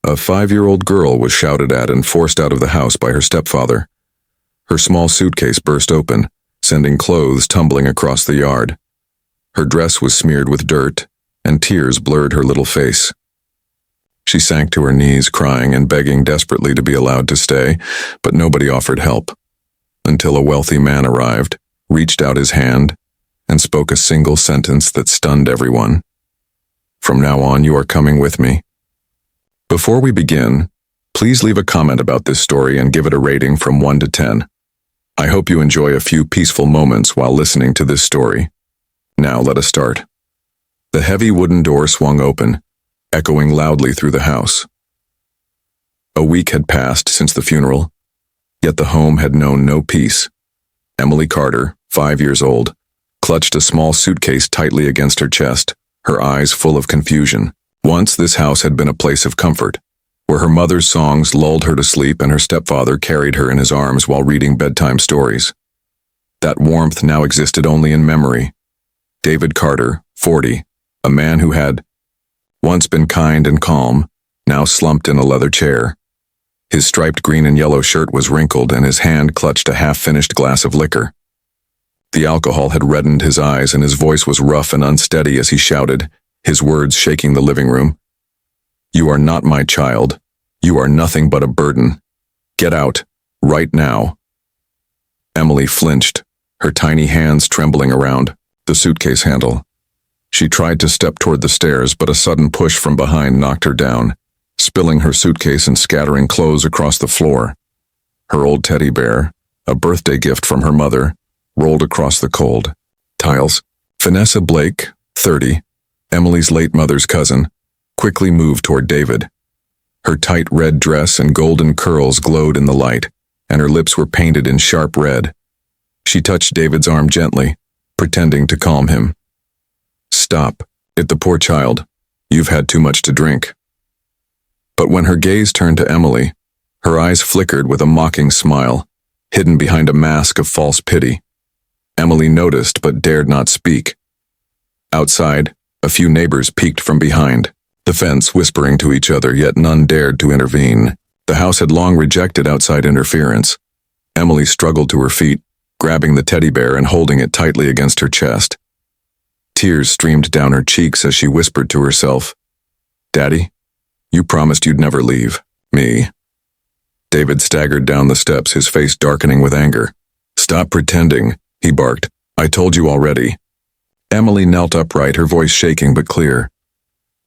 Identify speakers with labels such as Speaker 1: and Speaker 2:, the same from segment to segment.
Speaker 1: A 5-year-old girl was shouted at and forced out of the house by her stepfather. Her small suitcase burst open, sending clothes tumbling across the yard. Her dress was smeared with dirt, and tears blurred her little face. She sank to her knees, crying and begging desperately to be allowed to stay, but nobody offered help, until a wealthy man arrived, reached out his hand, and spoke a single sentence that stunned everyone. "From now on, you are coming with me." Before we begin, please leave a comment about this story and give it a rating from 1 to 10. I hope you enjoy a few peaceful moments while listening to this story. Now let us start. The heavy wooden door swung open, echoing loudly through the house. A week had passed since the funeral, yet the home had known no peace. Emily Carter, 5 years old, clutched a small suitcase tightly against her chest, her eyes full of confusion. Once this house had been a place of comfort, where her mother's songs lulled her to sleep and her stepfather carried her in his arms while reading bedtime stories. That warmth now existed only in memory. David Carter, 40, a man who had once been kind and calm, now slumped in a leather chair. His striped green and yellow shirt was wrinkled and his hand clutched a half-finished glass of liquor. The alcohol had reddened his eyes and his voice was rough and unsteady as he shouted, his words shaking the living room. "You are not my child. You are nothing but a burden. Get out, right now." Emily flinched, her tiny hands trembling around the suitcase handle. She tried to step toward the stairs, but a sudden push from behind knocked her down, spilling her suitcase and scattering clothes across the floor. Her old teddy bear, a birthday gift from her mother, rolled across the cold tiles. Vanessa Blake, 30, Emily's late mother's cousin, quickly moved toward David. Her tight red dress and golden curls glowed in the light, and her lips were painted in sharp red. She touched David's arm gently, pretending to calm him. "Stop it, the poor child. You've had too much to drink." But when her gaze turned to Emily, her eyes flickered with a mocking smile, hidden behind a mask of false pity. Emily noticed but dared not speak. Outside, a few neighbors peeked from behind the fence, whispering to each other, yet none dared to intervene. The house had long rejected outside interference. Emily struggled to her feet, grabbing the teddy bear and holding it tightly against her chest. Tears streamed down her cheeks as she whispered to herself, "Daddy, you promised you'd never leave me." David staggered down the steps, his face darkening with anger. "Stop pretending," he barked. "I told you already." Emily knelt upright, her voice shaking but clear.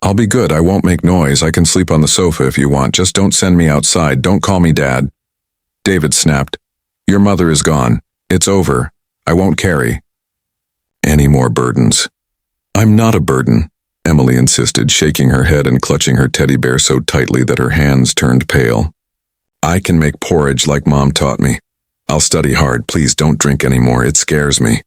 Speaker 1: "I'll be good, I won't make noise, I can sleep on the sofa if you want, just don't send me outside, don't call me Dad." David snapped, "Your mother is gone. It's over. I won't carry any more burdens." "I'm not a burden," Emily insisted, shaking her head and clutching her teddy bear so tightly that her hands turned pale. "I can make porridge like Mom taught me. I'll study hard, please don't drink anymore, it scares me."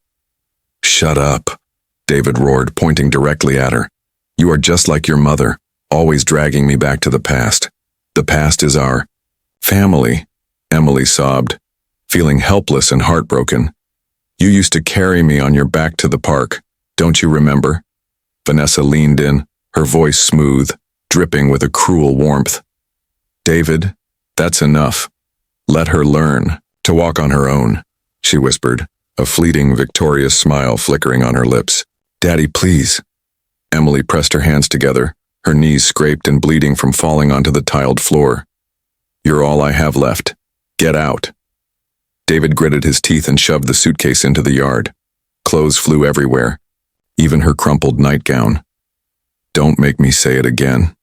Speaker 1: "Shut up," David roared, pointing directly at her. "You are just like your mother, always dragging me back to the past. The past is our family," Emily sobbed, feeling helpless and heartbroken. "You used to carry me on your back to the park, don't you remember?" Vanessa leaned in, her voice smooth, dripping with a cruel warmth. "David, that's enough. Let her learn to walk on her own," she whispered, a fleeting, victorious smile flickering on her lips. "Daddy, please." Emily pressed her hands together, her knees scraped and bleeding from falling onto the tiled floor. "You're all I have left. Get out." David gritted his teeth and shoved the suitcase into the yard. Clothes flew everywhere, even her crumpled nightgown. "Don't make me say it again."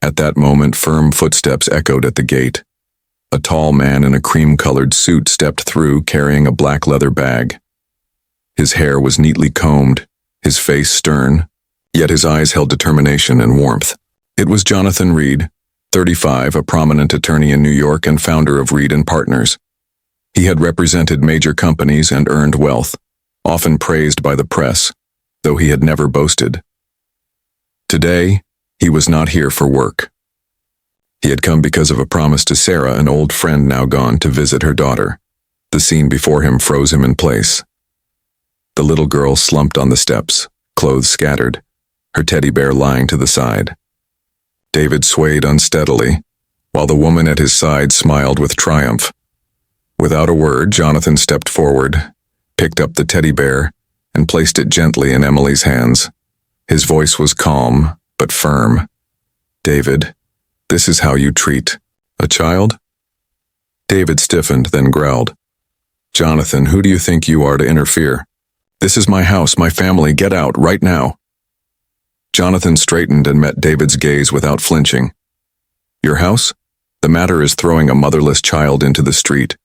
Speaker 1: At that moment, firm footsteps echoed at the gate. A tall man in a cream-colored suit stepped through, carrying a black leather bag. His hair was neatly combed, his face stern, yet his eyes held determination and warmth. It was Jonathan Reed, 35, a prominent attorney in New York and founder of Reed & Partners. He had represented major companies and earned wealth, often praised by the press, though he had never boasted. Today, he was not here for work. He had come because of a promise to Sarah, an old friend now gone, to visit her daughter. The scene before him froze him in place. The little girl slumped on the steps, clothes scattered, her teddy bear lying to the side. David swayed unsteadily, while the woman at his side smiled with triumph. Without a word, Jonathan stepped forward, picked up the teddy bear, and placed it gently in Emily's hands. His voice was calm, but firm. "David, this is how you treat a child?" David stiffened, then growled, "Jonathan, who do you think you are to interfere? This is my house, my family. Get out, right now." Jonathan straightened and met David's gaze without flinching. "Your house? The matter is throwing a motherless child into the street.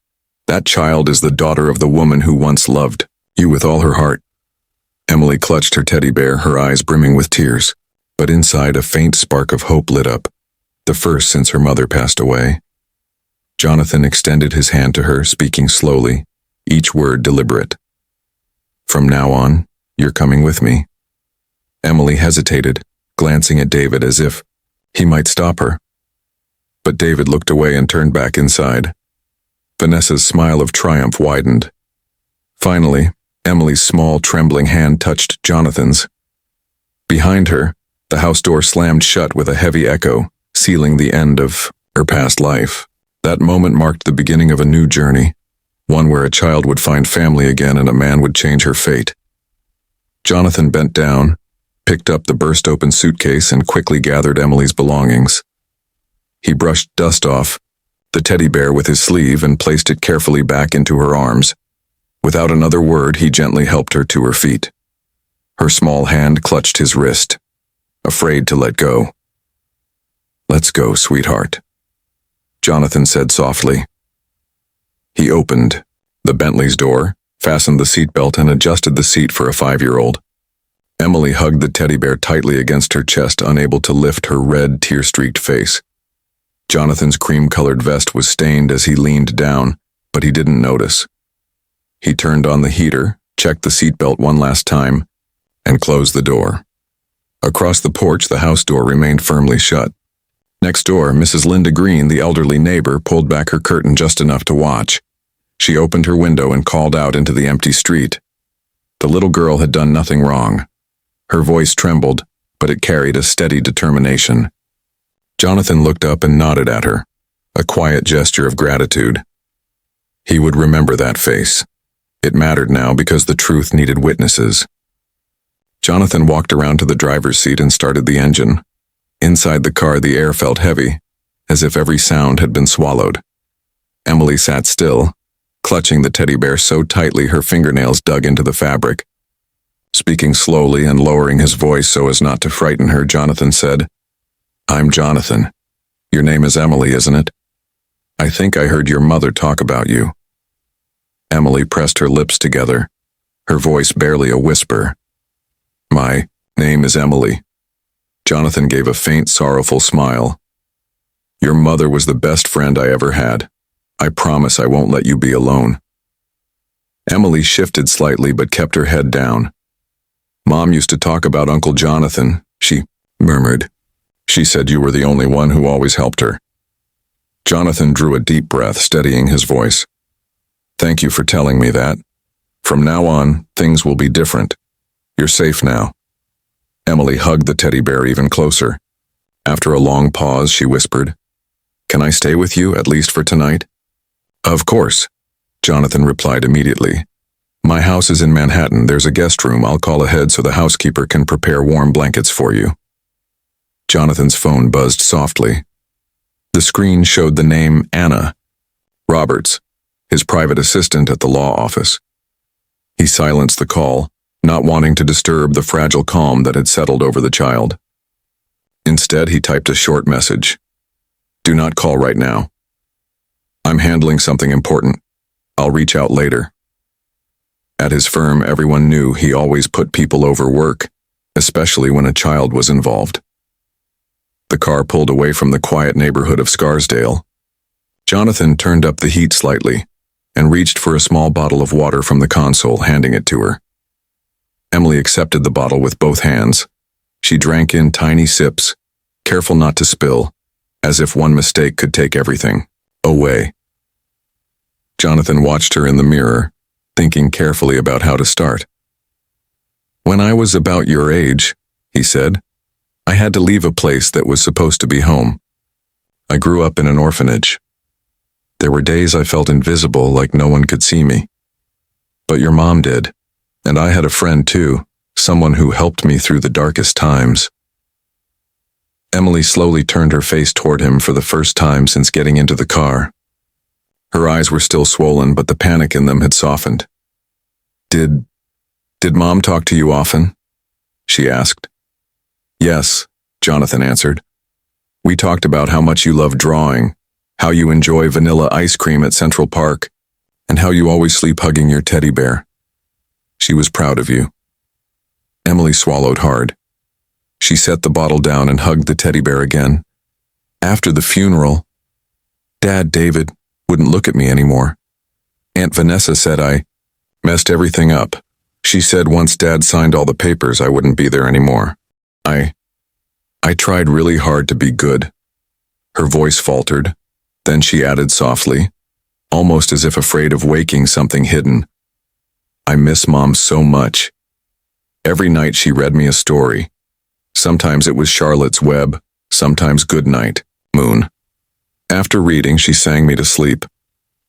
Speaker 1: That child is the daughter of the woman who once loved you with all her heart." Emily clutched her teddy bear, her eyes brimming with tears, but inside a faint spark of hope lit up, the first since her mother passed away. Jonathan extended his hand to her, speaking slowly, each word deliberate. "From now on, you're coming with me." Emily hesitated, glancing at David as if he might stop her. But David looked away and turned back inside. Vanessa's smile of triumph widened. Finally, Emily's small, trembling hand touched Jonathan's. Behind her, the house door slammed shut with a heavy echo, sealing the end of her past life. That moment marked the beginning of a new journey, one where a child would find family again and a man would change her fate. Jonathan bent down, picked up the burst-open suitcase, and quickly gathered Emily's belongings. He brushed dust off the teddy bear with his sleeve and placed it carefully back into her arms. Without another word, he gently helped her to her feet. Her small hand clutched his wrist, afraid to let go. "Let's go, sweetheart," Jonathan said softly. He opened the Bentley's door, fastened the seatbelt, and adjusted the seat for a 5-year-old. Emily hugged the teddy bear tightly against her chest, unable to lift her red, tear-streaked face. Jonathan's cream-colored vest was stained as he leaned down, but he didn't notice. He turned on the heater, checked the seatbelt one last time, and closed the door. Across the porch, the house door remained firmly shut. Next door, Mrs. Linda Green, the elderly neighbor, pulled back her curtain just enough to watch. She opened her window and called out into the empty street. The little girl had done nothing wrong. Her voice trembled, but it carried a steady determination. Jonathan looked up and nodded at her, a quiet gesture of gratitude. He would remember that face. It mattered now because the truth needed witnesses. Jonathan walked around to the driver's seat and started the engine. Inside the car, the air felt heavy, as if every sound had been swallowed. Emily sat still, clutching the teddy bear so tightly her fingernails dug into the fabric. Speaking slowly and lowering his voice so as not to frighten her, Jonathan said, "I'm Jonathan. Your name is Emily, isn't it? I think I heard your mother talk about you." Emily pressed her lips together, her voice barely a whisper. "My name is Emily." Jonathan gave a faint, sorrowful smile. "Your mother was the best friend I ever had. I promise I won't let you be alone." Emily shifted slightly but kept her head down. "Mom used to talk about Uncle Jonathan," she murmured. "She said you were the only one who always helped her." Jonathan drew a deep breath, steadying his voice. "Thank you for telling me that. From now on, things will be different. You're safe now." Emily hugged the teddy bear even closer. After a long pause, she whispered, "Can I stay with you, at least for tonight?" "Of course," Jonathan replied immediately. "My house is in Manhattan. There's a guest room. I'll call ahead so the housekeeper can prepare warm blankets for you." Jonathan's phone buzzed softly. The screen showed the name Anna Roberts, his private assistant at the law office. He silenced the call, not wanting to disturb the fragile calm that had settled over the child. Instead, he typed a short message. "Do not call right now. I'm handling something important. I'll reach out later." At his firm, everyone knew he always put people over work, especially when a child was involved. The car pulled away from the quiet neighborhood of Scarsdale. Jonathan turned up the heat slightly and reached for a small bottle of water from the console, handing it to her. Emily accepted the bottle with both hands. She drank in tiny sips, careful not to spill, as if one mistake could take everything away. Jonathan watched her in the mirror, thinking carefully about how to start. "When I was about your age," he said, I had to leave a place that was supposed to be home. I grew up in an orphanage. There were days I felt invisible, like no one could see me. But your mom did, and I had a friend too, someone who helped me through the darkest times. Emily slowly turned her face toward him for the first time since getting into the car. Her eyes were still swollen, but the panic in them had softened. Did Mom talk to you often? She asked. Yes, Jonathan answered. We talked about how much you love drawing, how you enjoy vanilla ice cream at Central Park, and how you always sleep hugging your teddy bear. She was proud of you. Emily swallowed hard. She set the bottle down and hugged the teddy bear again. After the funeral, Dad, David, wouldn't look at me anymore. Aunt Vanessa said I messed everything up. She said once Dad signed all the papers, I wouldn't be there anymore. I tried really hard to be good. Her voice faltered. Then she added softly, almost as if afraid of waking something hidden. I miss Mom so much. Every night she read me a story. Sometimes it was Charlotte's Web, sometimes Good Night, Moon. After reading, she sang me to sleep.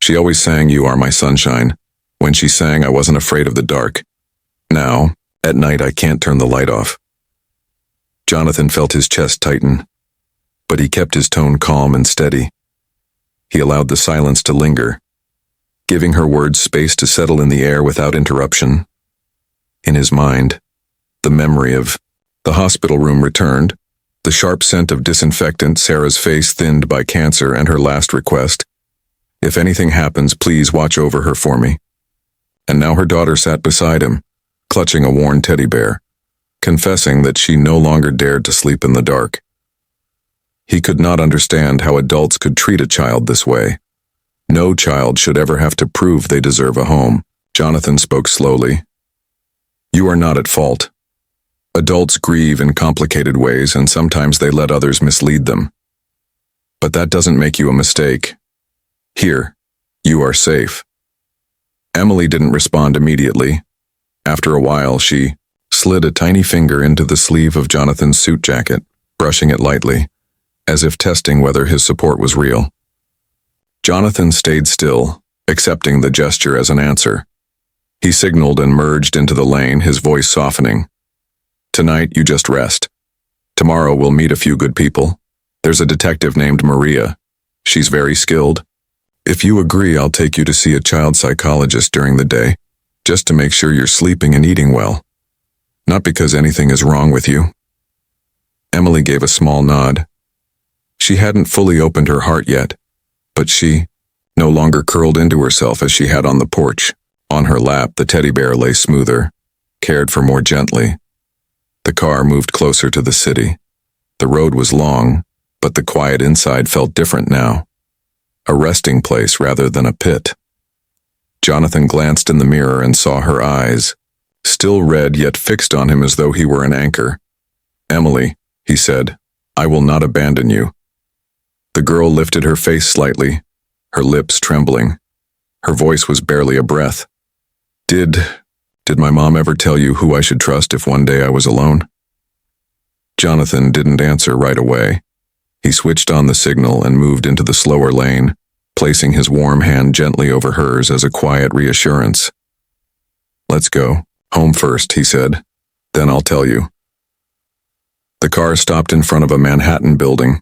Speaker 1: She always sang You Are My Sunshine. When she sang, I wasn't afraid of the dark. Now, at night, I can't turn the light off. Jonathan felt his chest tighten, but he kept his tone calm and steady. He allowed the silence to linger, giving her words space to settle in the air without interruption. In his mind, the memory of the hospital room returned, the sharp scent of disinfectant, Sarah's face thinned by cancer, and her last request, if anything happens, please watch over her for me. And now her daughter sat beside him, clutching a worn teddy bear, confessing that she no longer dared to sleep in the dark. He could not understand how adults could treat a child this way. No child should ever have to prove they deserve a home. Jonathan spoke slowly. You are not at fault. Adults grieve in complicated ways, and sometimes they let others mislead them. But that doesn't make you a mistake. Here, you are safe. Emily didn't respond immediately. After a while, she slid a tiny finger into the sleeve of Jonathan's suit jacket, brushing it lightly, as if testing whether his support was real. Jonathan stayed still, accepting the gesture as an answer. He signaled and merged into the lane, his voice softening. Tonight, you just rest. Tomorrow, we'll meet a few good people. There's a detective named Maria. She's very skilled. If you agree, I'll take you to see a child psychologist during the day, just to make sure you're sleeping and eating well. Not because anything is wrong with you. Emily gave a small nod. She hadn't fully opened her heart yet, but she no longer curled into herself as she had on the porch. On her lap, the teddy bear lay smoother, cared for more gently. The car moved closer to the city. The road was long, but the quiet inside felt different now. A resting place rather than a pit. Jonathan glanced in the mirror and saw her eyes, still red yet fixed on him as though he were an anchor. Emily, he said, I will not abandon you. The girl lifted her face slightly, her lips trembling. Her voice was barely a breath. Did my mom ever tell you who I should trust if one day I was alone? Jonathan didn't answer right away. He switched on the signal and moved into the slower lane, placing his warm hand gently over hers as a quiet reassurance. Let's go. Home first, he said. Then I'll tell you. The car stopped in front of a Manhattan building.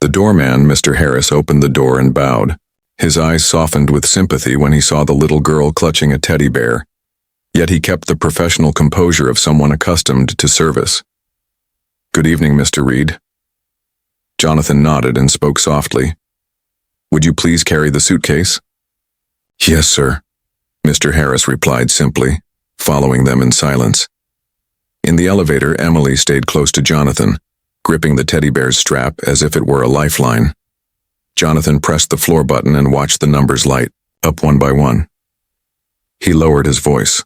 Speaker 1: The doorman, Mr. Harris, opened the door and bowed. His eyes softened with sympathy when he saw the little girl clutching a teddy bear. Yet he kept the professional composure of someone accustomed to service. Good evening, Mr. Reed. Jonathan nodded and spoke softly. Would you please carry the suitcase? Yes, sir, Mr. Harris replied simply, following them in silence. In the elevator, Emily stayed close to Jonathan, gripping the teddy bear's strap as if it were a lifeline. Jonathan pressed the floor button and watched the numbers light, up one by one. He lowered his voice.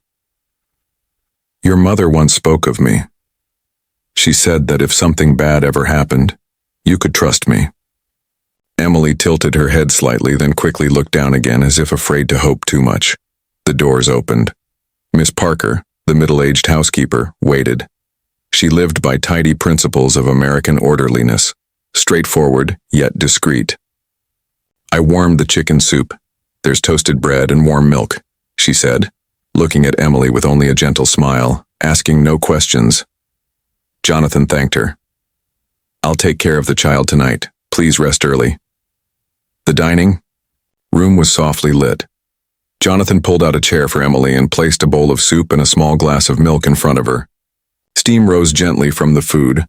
Speaker 1: Your mother once spoke of me. She said that if something bad ever happened, you could trust me. Emily tilted her head slightly, then quickly looked down again as if afraid to hope too much. The doors opened. Miss Parker, the middle-aged housekeeper, waited. She lived by tidy principles of American orderliness, straightforward yet discreet. I warmed the chicken soup. There's toasted bread and warm milk, she said, looking at Emily with only a gentle smile, asking no questions. Jonathan thanked her. I'll take care of the child tonight. Please rest early. The dining room was softly lit. Jonathan pulled out a chair for Emily and placed a bowl of soup and a small glass of milk in front of her. Steam rose gently from the food,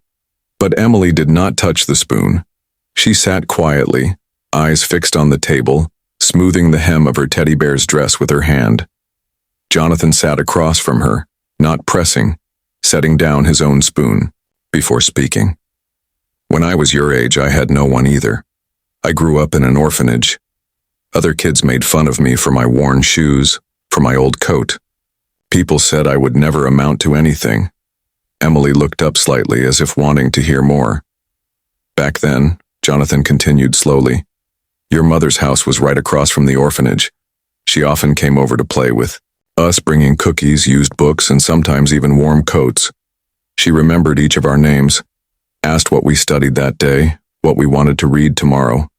Speaker 1: but Emily did not touch the spoon. She sat quietly, eyes fixed on the table, smoothing the hem of her teddy bear's dress with her hand. Jonathan sat across from her, not pressing, setting down his own spoon, before speaking. When I was your age, I had no one either. I grew up in an orphanage. Other kids made fun of me for my worn shoes, for my old coat. People said I would never amount to anything. Emily looked up slightly as if wanting to hear more. Back then, Jonathan continued slowly, your mother's house was right across from the orphanage. She often came over to play with us, bringing cookies, used books, and sometimes even warm coats. She remembered each of our names, asked what we studied that day, what we wanted to read tomorrow.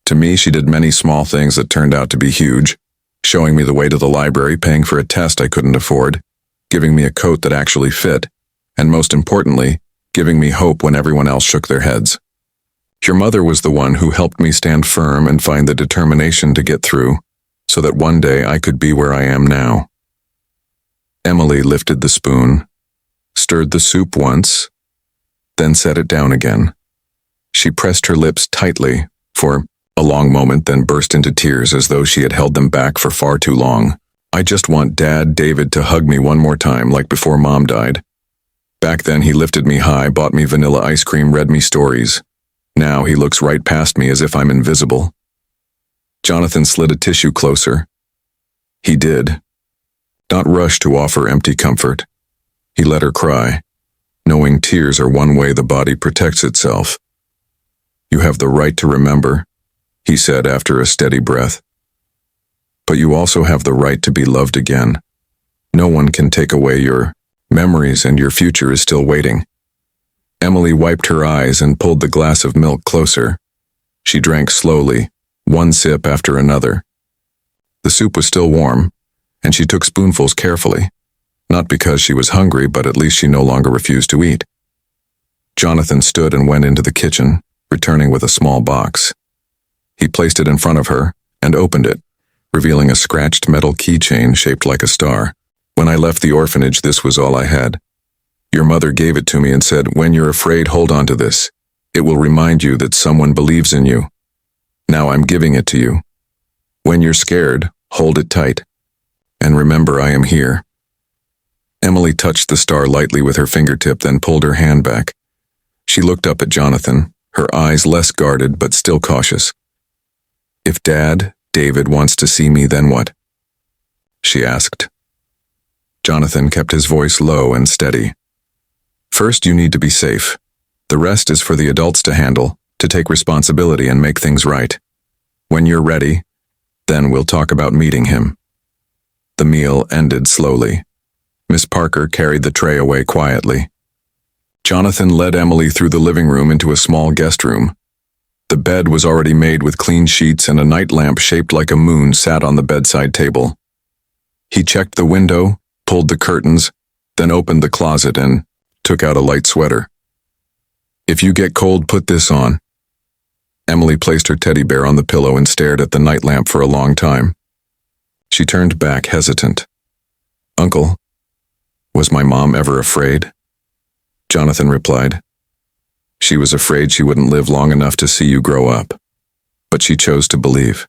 Speaker 1: To me, she did many small things that turned out to be huge, showing me the way to the library, paying for a test I couldn't afford, giving me a coat that actually fit, and most importantly, giving me hope when everyone else shook their heads. Your mother was the one who helped me stand firm and find the determination to get through, so that one day I could be where I am now. Emily lifted the spoon, stirred the soup once, then set it down again. She pressed her lips tightly for a long moment, then burst into tears as though she had held them back for far too long. I just want Dad, David, to hug me one more time like before Mom died. Back then he lifted me high, bought me vanilla ice cream, read me stories. Now he looks right past me as if I'm invisible. Jonathan slid a tissue closer. He did. Not rush to offer empty comfort. He let her cry, knowing tears are one way the body protects itself. You have the right to remember, he said after a steady breath. But you also have the right to be loved again. No one can take away your memories, and your future is still waiting. Emily wiped her eyes and pulled the glass of milk closer. She drank slowly, one sip after another. The soup was still warm, and she took spoonfuls carefully, not because she was hungry, but at least she no longer refused to eat. Jonathan stood and went into the kitchen, returning with a small box. He placed it in front of her and opened it, revealing a scratched metal keychain shaped like a star. When I left the orphanage, this was all I had. Your mother gave it to me and said, when you're afraid, hold on to this. It will remind you that someone believes in you. Now I'm giving it to you. When you're scared, hold it tight. And remember, I am here. Emily touched the star lightly with her fingertip, then pulled her hand back. She looked up at Jonathan, her eyes less guarded but still cautious. If Dad, David, wants to see me, then what? She asked. Jonathan kept his voice low and steady. First, you need to be safe. The rest is for the adults to handle, to take responsibility and make things right. When you're ready, then we'll talk about meeting him. The meal ended slowly. Miss Parker carried the tray away quietly. Jonathan led Emily through the living room into a small guest room. The bed was already made with clean sheets, and a night lamp shaped like a moon sat on the bedside table. He checked the window, pulled the curtains, then opened the closet and took out a light sweater. If you get cold, put this on. Emily placed her teddy bear on the pillow and stared at the night lamp for a long time. She turned back, hesitant. Uncle, was my mom ever afraid? Jonathan replied. She was afraid she wouldn't live long enough to see you grow up. But she chose to believe.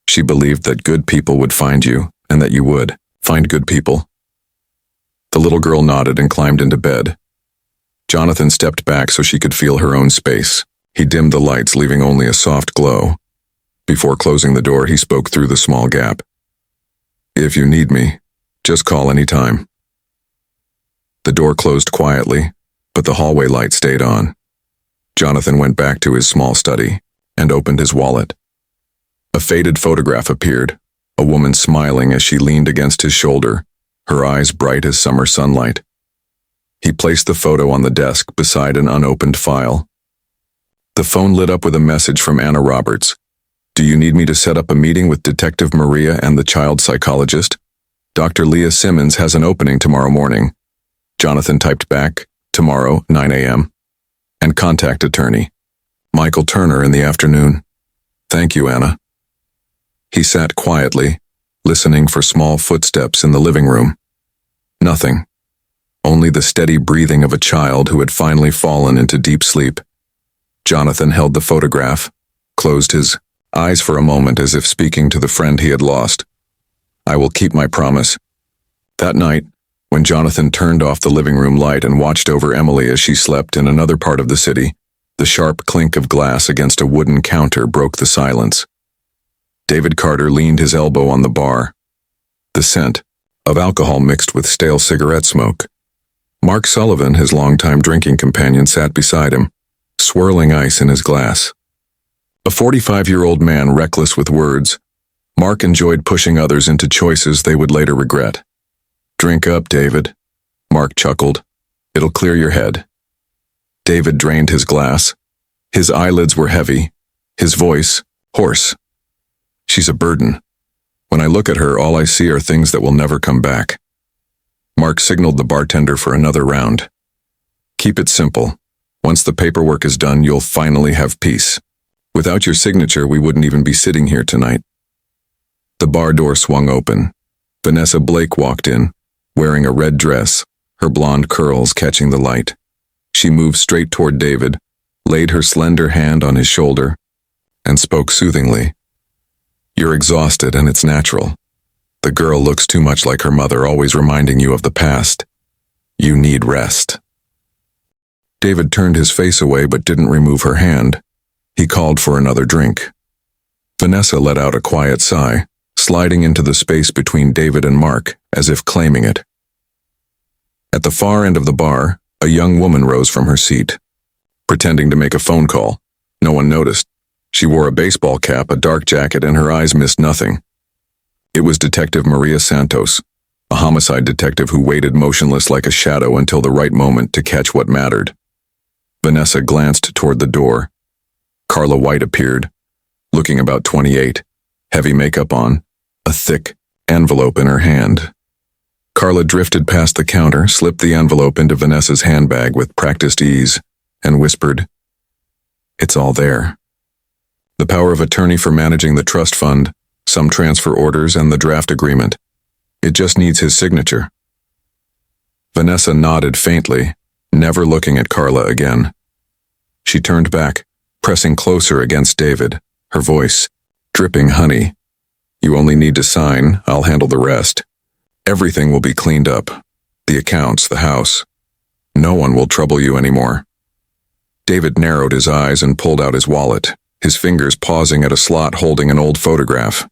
Speaker 1: She believed that good people would find you, and that you would find good people. The little girl nodded and climbed into bed. Jonathan stepped back so she could feel her own space. He dimmed the lights, leaving only a soft glow. Before closing the door, he spoke through the small gap. If you need me, just call any time. The door closed quietly, but the hallway light stayed on. Jonathan went back to his small study and opened his wallet. A faded photograph appeared, a woman smiling as she leaned against his shoulder, her eyes bright as summer sunlight. He placed the photo on the desk beside an unopened file. The phone lit up with a message from Anna Roberts. "Do you need me to set up a meeting with Detective Maria and the child psychologist? Dr. Leah Simmons has an opening tomorrow morning." Jonathan typed back, "Tomorrow, 9 a.m. And contact attorney Michael Turner in the afternoon." "Thank you, Anna." He sat quietly, listening for small footsteps in the living room. Nothing. Only the steady breathing of a child who had finally fallen into deep sleep. Jonathan held the photograph, closed his eyes for a moment as if speaking to the friend he had lost. "I will keep my promise." That night, when Jonathan turned off the living room light and watched over Emily as she slept in another part of the city, the sharp clink of glass against a wooden counter broke the silence. David Carter leaned his elbow on the bar. The scent of alcohol mixed with stale cigarette smoke. Mark Sullivan, his longtime drinking companion, sat beside him, swirling ice in his glass. A 45-year-old man reckless with words, Mark enjoyed pushing others into choices they would later regret. "Drink up, David," Mark chuckled. "It'll clear your head." David drained his glass. His eyelids were heavy, his voice hoarse. "She's a burden. When I look at her, all I see are things that will never come back." Mark signaled the bartender for another round. "Keep it simple. Once the paperwork is done, you'll finally have peace. Without your signature, we wouldn't even be sitting here tonight." The bar door swung open. Vanessa Blake walked in, wearing a red dress, her blonde curls catching the light. She moved straight toward David, laid her slender hand on his shoulder, and spoke soothingly. "You're exhausted, and it's natural. The girl looks too much like her mother, always reminding you of the past. You need rest." David turned his face away but didn't remove her hand. He called for another drink. Vanessa let out a quiet sigh, sliding into the space between David and Mark, as if claiming it. At the far end of the bar, a young woman rose from her seat, pretending to make a phone call. No one noticed. She wore a baseball cap, a dark jacket, and her eyes missed nothing. It was Detective Maria Santos, a homicide detective who waited motionless like a shadow until the right moment to catch what mattered. Vanessa glanced toward the door. Carla White appeared, looking about 28, heavy makeup on, a thick envelope in her hand. Carla drifted past the counter, slipped the envelope into Vanessa's handbag with practiced ease, and whispered, "It's all there. The power of attorney for managing the trust fund, some transfer orders, and the draft agreement. It just needs his signature." Vanessa nodded faintly, never looking at Carla again. She turned back, pressing closer against David, her voice dripping honey. "You only need to sign, I'll handle the rest. Everything will be cleaned up. The accounts, the house. No one will trouble you anymore." David narrowed his eyes and pulled out his wallet, his fingers pausing at a slot holding an old photograph.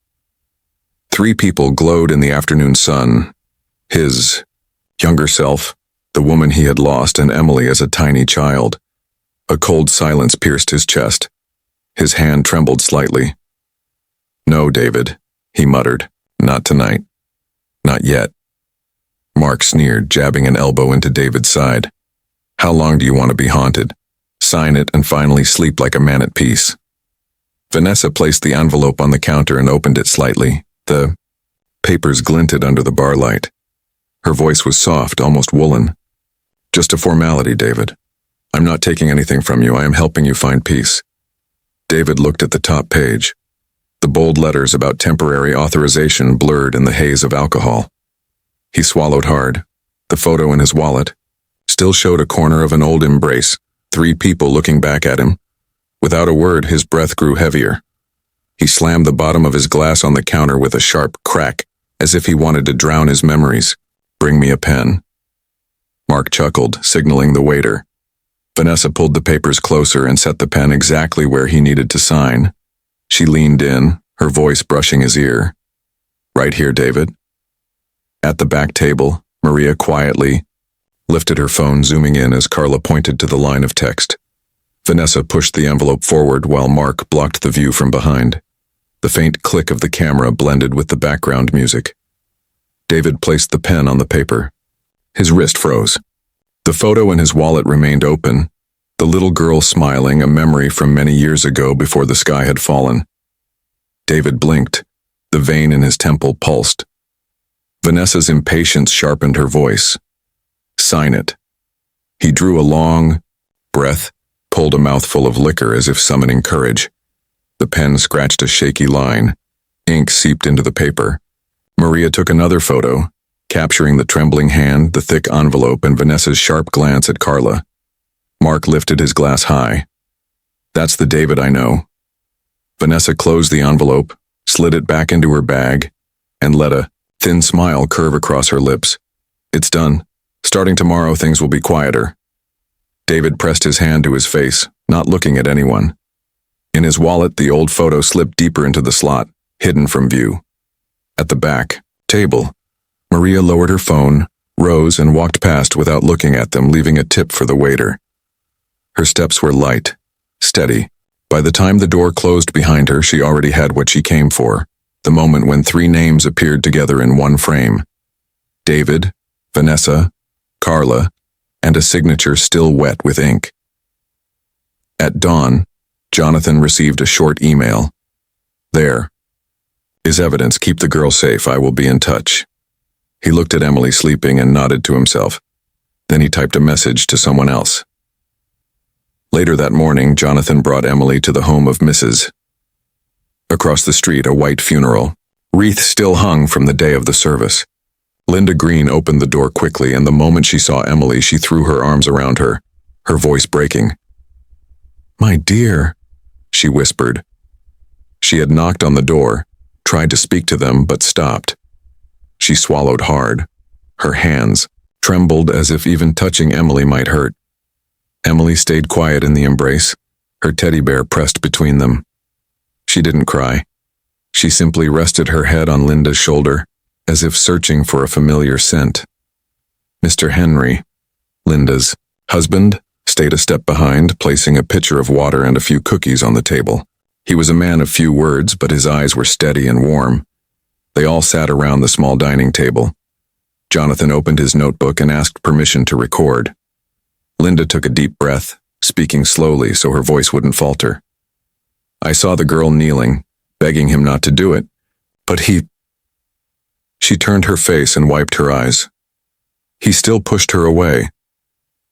Speaker 1: 3 people glowed in the afternoon sun. His younger self, the woman he had lost, and Emily as a tiny child. A cold silence pierced his chest. His hand trembled slightly. "No, David," he muttered. "Not tonight. Not yet." Mark sneered, jabbing an elbow into David's side. "How long do you want to be haunted? Sign it and finally sleep like a man at peace." Vanessa placed the envelope on the counter and opened it slightly. The papers glinted under the bar light. Her voice was soft, almost woolen. "Just a formality, David. I'm not taking anything from you. I am helping you find peace." David looked at the top page. The bold letters about temporary authorization blurred in the haze of alcohol. He swallowed hard. The photo in his wallet still showed a corner of an old embrace, 3 people looking back at him. Without a word, his breath grew heavier. He slammed the bottom of his glass on the counter with a sharp crack, as if he wanted to drown his memories. "Bring me a pen." Mark chuckled, signaling the waiter. Vanessa pulled the papers closer and set the pen exactly where he needed to sign. She leaned in, her voice brushing his ear. "Right here, David." At the back table, Maria quietly lifted her phone, zooming in as Carla pointed to the line of text. Vanessa pushed the envelope forward while Mark blocked the view from behind. The faint click of the camera blended with the background music. David placed the pen on the paper. His wrist froze. The photo in his wallet remained open, the little girl smiling, a memory from many years ago before the sky had fallen. David blinked. The vein in his temple pulsed. Vanessa's impatience sharpened her voice. Sign it. He drew a long breath, pulled a mouthful of liquor as if summoning courage. The pen scratched a shaky line. Ink seeped into the paper. Maria took another photo, capturing the trembling hand, the thick envelope, and Vanessa's sharp glance at Carla. Mark lifted his glass high. That's the David I know. Vanessa closed the envelope, slid it back into her bag, and let a thin smile curve across her lips. It's done. Starting tomorrow, things will be quieter. David pressed his hand to his face, not looking at anyone. In his wallet, the old photo slipped deeper into the slot, hidden from view. At the back table, Maria lowered her phone, rose, and walked past without looking at them, leaving a tip for the waiter. Her steps were light, steady. By the time the door closed behind her, she already had what she came for, the moment when three names appeared together in one frame. David, Vanessa, Carla, and a signature still wet with ink. At dawn, Jonathan received a short email. There is evidence. Keep the girl safe. I will be in touch. He looked at Emily sleeping and nodded to himself. Then he typed a message to someone else. Later that morning, Jonathan brought Emily to the home of Mrs. Across the street, a white funeral. Wreath still hung from the day of the service. Linda Green opened the door quickly, and the moment she saw Emily, she threw her arms around her, her voice breaking. "My dear," she whispered. She had knocked on the door, tried to speak to them, but stopped. She swallowed hard. Her hands trembled as if even touching Emily might hurt. Emily stayed quiet in the embrace, her teddy bear pressed between them. She didn't cry. She simply rested her head on Linda's shoulder, as if searching for a familiar scent. Mr. Henry, Linda's husband, stayed a step behind, placing a pitcher of water and a few cookies on the table. He was a man of few words, but his eyes were steady and warm. They all sat around the small dining table. Jonathan opened his notebook and asked permission to record. Linda took a deep breath, speaking slowly so her voice wouldn't falter. "I saw the girl kneeling, begging him not to do it, but he..." She turned her face and wiped her eyes. He still pushed her away.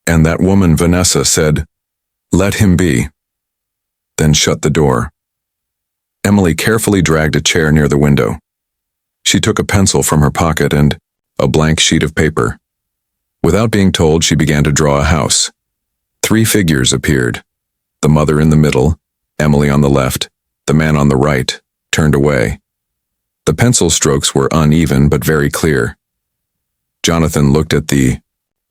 Speaker 1: And that woman, Vanessa, said, "Let him be," then shut the door. Emily carefully dragged a chair near the window. She took a pencil from her pocket and a blank sheet of paper. Without being told, she began to draw a house. 3 figures appeared. The mother in the middle, Emily on the left, the man on the right, turned away. The pencil strokes were uneven but very clear. Jonathan looked at the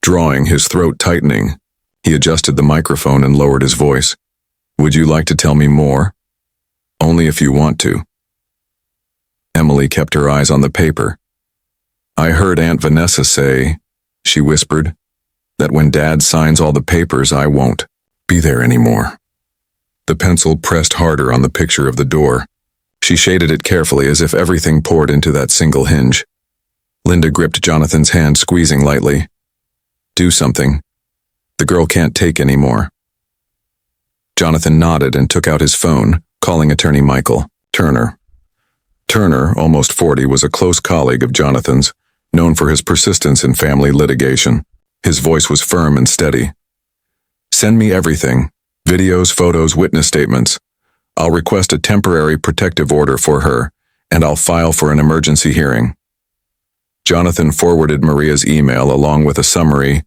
Speaker 1: drawing, his throat tightening. He adjusted the microphone and lowered his voice. "Would you like to tell me more?" "Only if you want to." Emily kept her eyes on the paper. "I heard Aunt Vanessa say," she whispered, "that when Dad signs all the papers, I won't be there anymore." The pencil pressed harder on the picture of the door. She shaded it carefully as if everything poured into that single hinge. Linda gripped Jonathan's hand, squeezing lightly. "Do something. The girl can't take any more." Jonathan nodded and took out his phone, calling attorney Michael Turner. Turner, almost 40, was a close colleague of Jonathan's, known for his persistence in family litigation. His voice was firm and steady. "Send me everything. Videos, photos, witness statements. I'll request a temporary protective order for her, and I'll file for an emergency hearing." Jonathan forwarded Maria's email along with a summary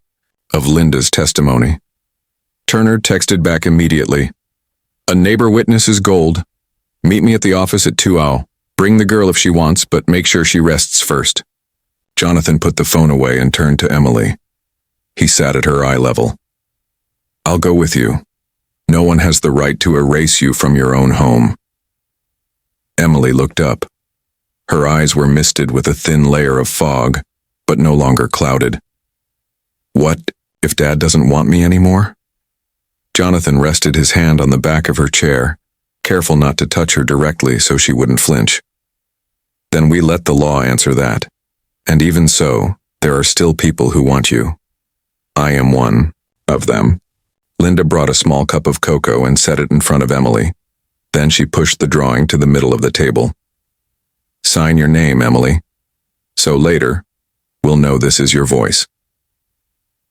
Speaker 1: of Linda's testimony. Turner texted back immediately. "A neighbor witness is gold. Meet me at the office at 2:00. Bring the girl if she wants, but make sure she rests first." Jonathan put the phone away and turned to Emily. He sat at her eye level. "I'll go with you. No one has the right to erase you from your own home." Emily looked up. Her eyes were misted with a thin layer of fog, but no longer clouded. "What if Dad doesn't want me anymore?" Jonathan rested his hand on the back of her chair, careful not to touch her directly so she wouldn't flinch. "Then we let the law answer that. And even so, there are still people who want you. I am one of them. Linda brought a small cup of cocoa and set it in front of Emily. Then she pushed the drawing to the middle of the table. Sign your name, Emily. So later, we'll know this is your voice.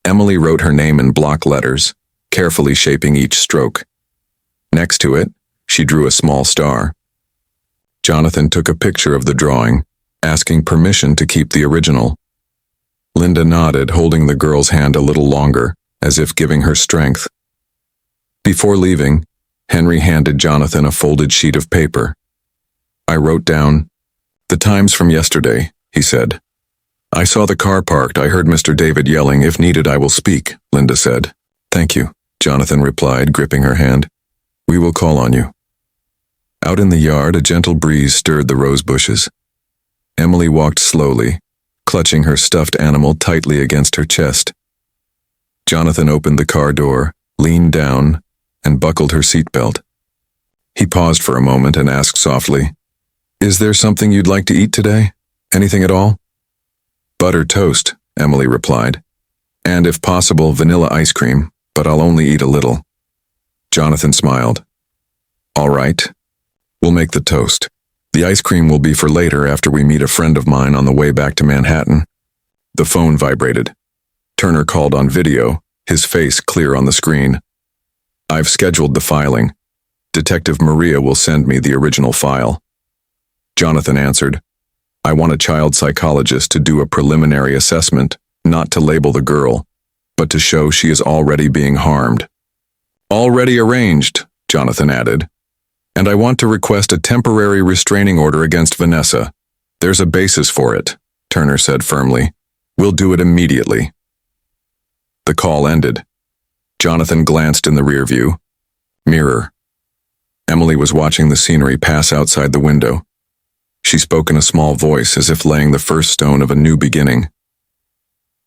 Speaker 1: Emily wrote her name in block letters, carefully shaping each stroke. Next to it, she drew a small star. Jonathan took a picture of the drawing, asking permission to keep the original. Linda nodded, holding the girl's hand a little longer, as if giving her strength. Before leaving, Henry handed Jonathan a folded sheet of paper. I wrote down, "The times from yesterday," he said. "I saw the car parked. I heard Mr. David yelling, 'If needed, I will speak,'" Linda said. "Thank you," Jonathan replied, gripping her hand. "We will call on you." Out in the yard, a gentle breeze stirred the rose bushes. Emily walked slowly, clutching her stuffed animal tightly against her chest. Jonathan opened the car door, leaned down, and buckled her seatbelt. He paused for a moment and asked softly, "Is there something you'd like to eat today? Anything at all?" "Buttered toast," Emily replied. "And if possible, vanilla ice cream, but I'll only eat a little." Jonathan smiled. "All right. We'll make the toast. The ice cream will be for later after we meet a friend of mine on the way back to Manhattan." The phone vibrated. Turner called on video, his face clear on the screen. "I've scheduled the filing. Detective Maria will send me the original file." Jonathan answered, "I want a child psychologist to do a preliminary assessment, not to label the girl, but to show she is already being harmed." "Already arranged," Jonathan added. "And I want to request a temporary restraining order against Vanessa. There's a basis for it," Turner said firmly. "We'll do it immediately." The call ended. Jonathan glanced in the rearview mirror. Emily was watching the scenery pass outside the window. She spoke in a small voice, as if laying the first stone of a new beginning.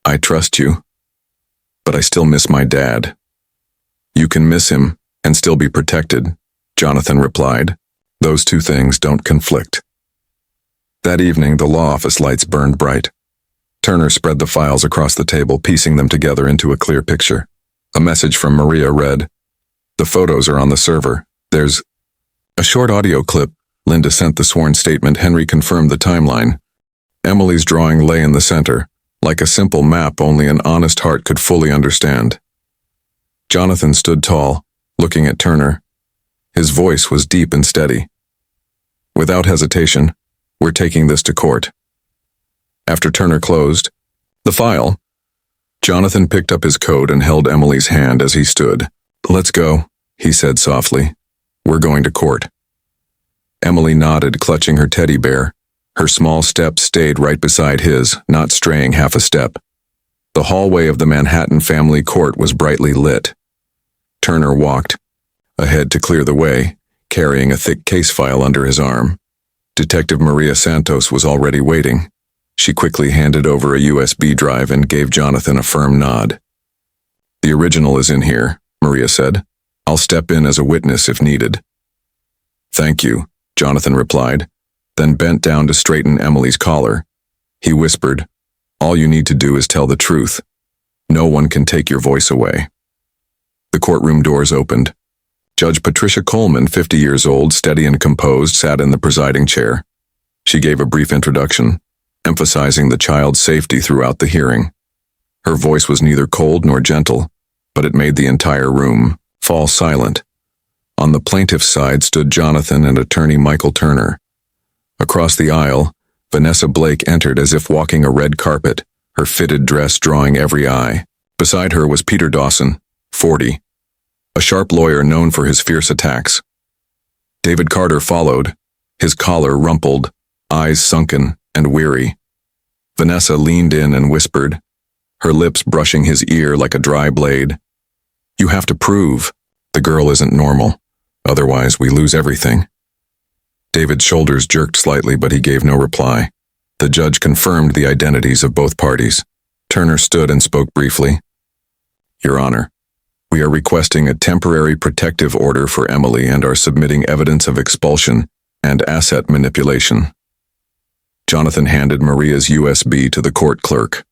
Speaker 1: "I trust you, but I still miss my dad." "You can miss him and still be protected," Jonathan replied. "Those two things don't conflict." That evening, the law office lights burned bright. Turner spread the files across the table, piecing them together into a clear picture. A message from Maria read, "The photos are on the server. There's..." A short audio clip. Linda sent the sworn statement. Henry confirmed the timeline. Emily's drawing lay in the center, like a simple map only an honest heart could fully understand. Jonathan stood tall, looking at Turner. His voice was deep and steady. "Without hesitation, we're taking this to court." After Turner closed the file, Jonathan picked up his coat and held Emily's hand as he stood. "Let's go," he said softly. "We're going to court." Emily nodded, clutching her teddy bear. Her small steps stayed right beside his, not straying half a step. The hallway of the Manhattan family court was brightly lit. Turner walked ahead to clear the way, carrying a thick case file under his arm. Detective Maria Santos was already waiting. She quickly handed over a USB drive and gave Jonathan a firm nod. "The original is in here," Maria said. "I'll step in as a witness if needed." "Thank you," Jonathan replied, then bent down to straighten Emily's collar. He whispered, "All you need to do is tell the truth. No one can take your voice away." The courtroom doors opened. Judge Patricia Coleman, 50 years old, steady and composed, sat in the presiding chair. She gave a brief introduction, emphasizing the child's safety throughout the hearing. Her voice was neither cold nor gentle, but it made the entire room fall silent. On the plaintiff's side stood Jonathan and attorney Michael Turner. Across the aisle, Vanessa Blake entered as if walking a red carpet, her fitted dress drawing every eye. Beside her was Peter Dawson, 40, a sharp lawyer known for his fierce attacks. David Carter followed, his collar rumpled, eyes sunken and weary. Vanessa leaned in and whispered, her lips brushing his ear like a dry blade. "You have to prove the girl isn't normal. Otherwise, we lose everything." David's shoulders jerked slightly, but he gave no reply. The judge confirmed the identities of both parties. Turner stood and spoke briefly. "Your Honor, we are requesting a temporary protective order for Emily and are submitting evidence of expulsion and asset manipulation." Jonathan handed Maria's USB to the court clerk.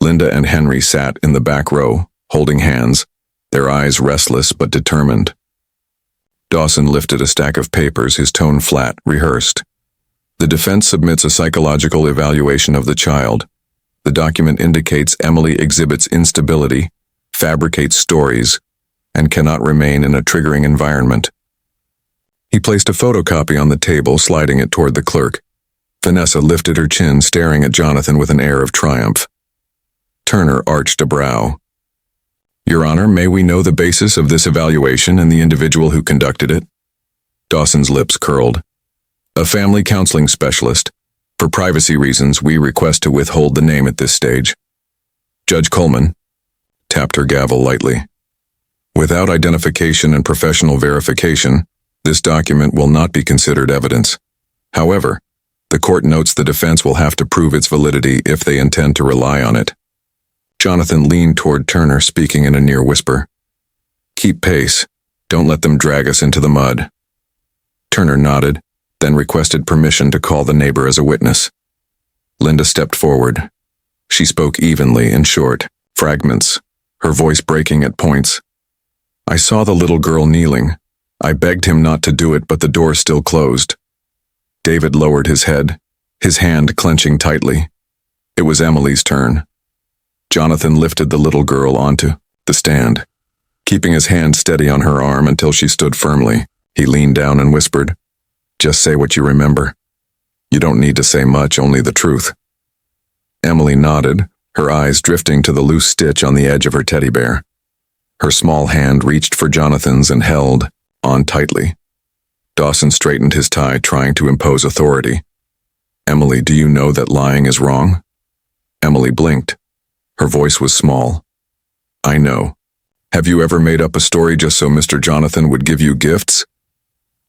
Speaker 1: Linda and Henry sat in the back row, holding hands, their eyes restless but determined. Dawson lifted a stack of papers, his tone flat, rehearsed. The defense submits a psychological evaluation of the child. The document indicates Emily exhibits instability, fabricates stories, and cannot remain in a triggering environment. He placed a photocopy on the table, sliding it toward the clerk. Vanessa lifted her chin, staring at Jonathan with an air of triumph. Turner arched a brow. Your Honor, may we know the basis of this evaluation and the individual who conducted it? Dawson's lips curled. A family counseling specialist. For privacy reasons, we request to withhold the name at this stage. Judge Coleman tapped her gavel lightly. Without identification and professional verification, this document will not be considered evidence. However, the court notes the defense will have to prove its validity if they intend to rely on it. Jonathan leaned toward Turner, speaking in a near whisper. Keep pace. Don't let them drag us into the mud. Turner nodded, then requested permission to call the neighbor as a witness. Linda stepped forward. She spoke evenly and short, fragments, her voice breaking at points. I saw the little girl kneeling. I begged him not to do it, but the door still closed. David lowered his head, his hand clenching tightly. It was Emily's turn. Jonathan lifted the little girl onto the stand. Keeping his hand steady on her arm until she stood firmly, he leaned down and whispered, Just say what you remember. You don't need to say much, only the truth. Emily nodded, her eyes drifting to the loose stitch on the edge of her teddy bear. Her small hand reached for Jonathan's and held on tightly. Dawson straightened his tie, trying to impose authority. Emily, do you know that lying is wrong? Emily blinked. Her voice was small. I know. Have you ever made up a story just so Mr. Jonathan would give you gifts?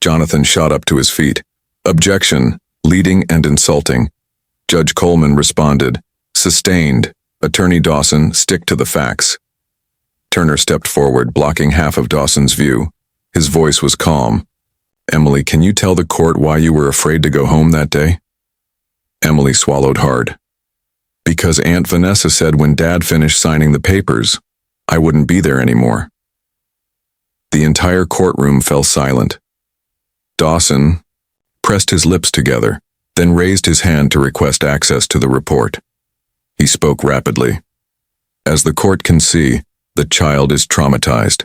Speaker 1: Jonathan shot up to his feet. Objection, leading and insulting. Judge Coleman responded. Sustained. Attorney Dawson, stick to the facts. Turner stepped forward, blocking half of Dawson's view. His voice was calm. Emily, can you tell the court why you were afraid to go home that day? Emily swallowed hard. Because Aunt Vanessa said when Dad finished signing the papers, I wouldn't be there anymore. The entire courtroom fell silent. Dawson pressed his lips together, then raised his hand to request access to the report. He spoke rapidly. As the court can see, the child is traumatized.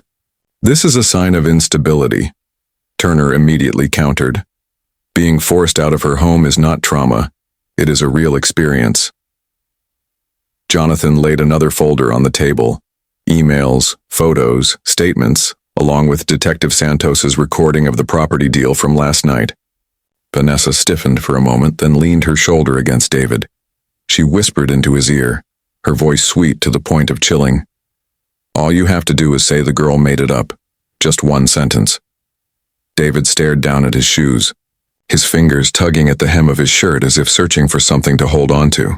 Speaker 1: This is a sign of instability. Turner immediately countered. Being forced out of her home is not trauma. It is a real experience. Jonathan laid another folder on the table. Emails, photos, statements, along with Detective Santos's recording of the property deal from last night. Vanessa stiffened for a moment, then leaned her shoulder against David. She whispered into his ear, her voice sweet to the point of chilling. All you have to do is say the girl made it up. Just one sentence. David stared down at his shoes, his fingers tugging at the hem of his shirt as if searching for something to hold on to.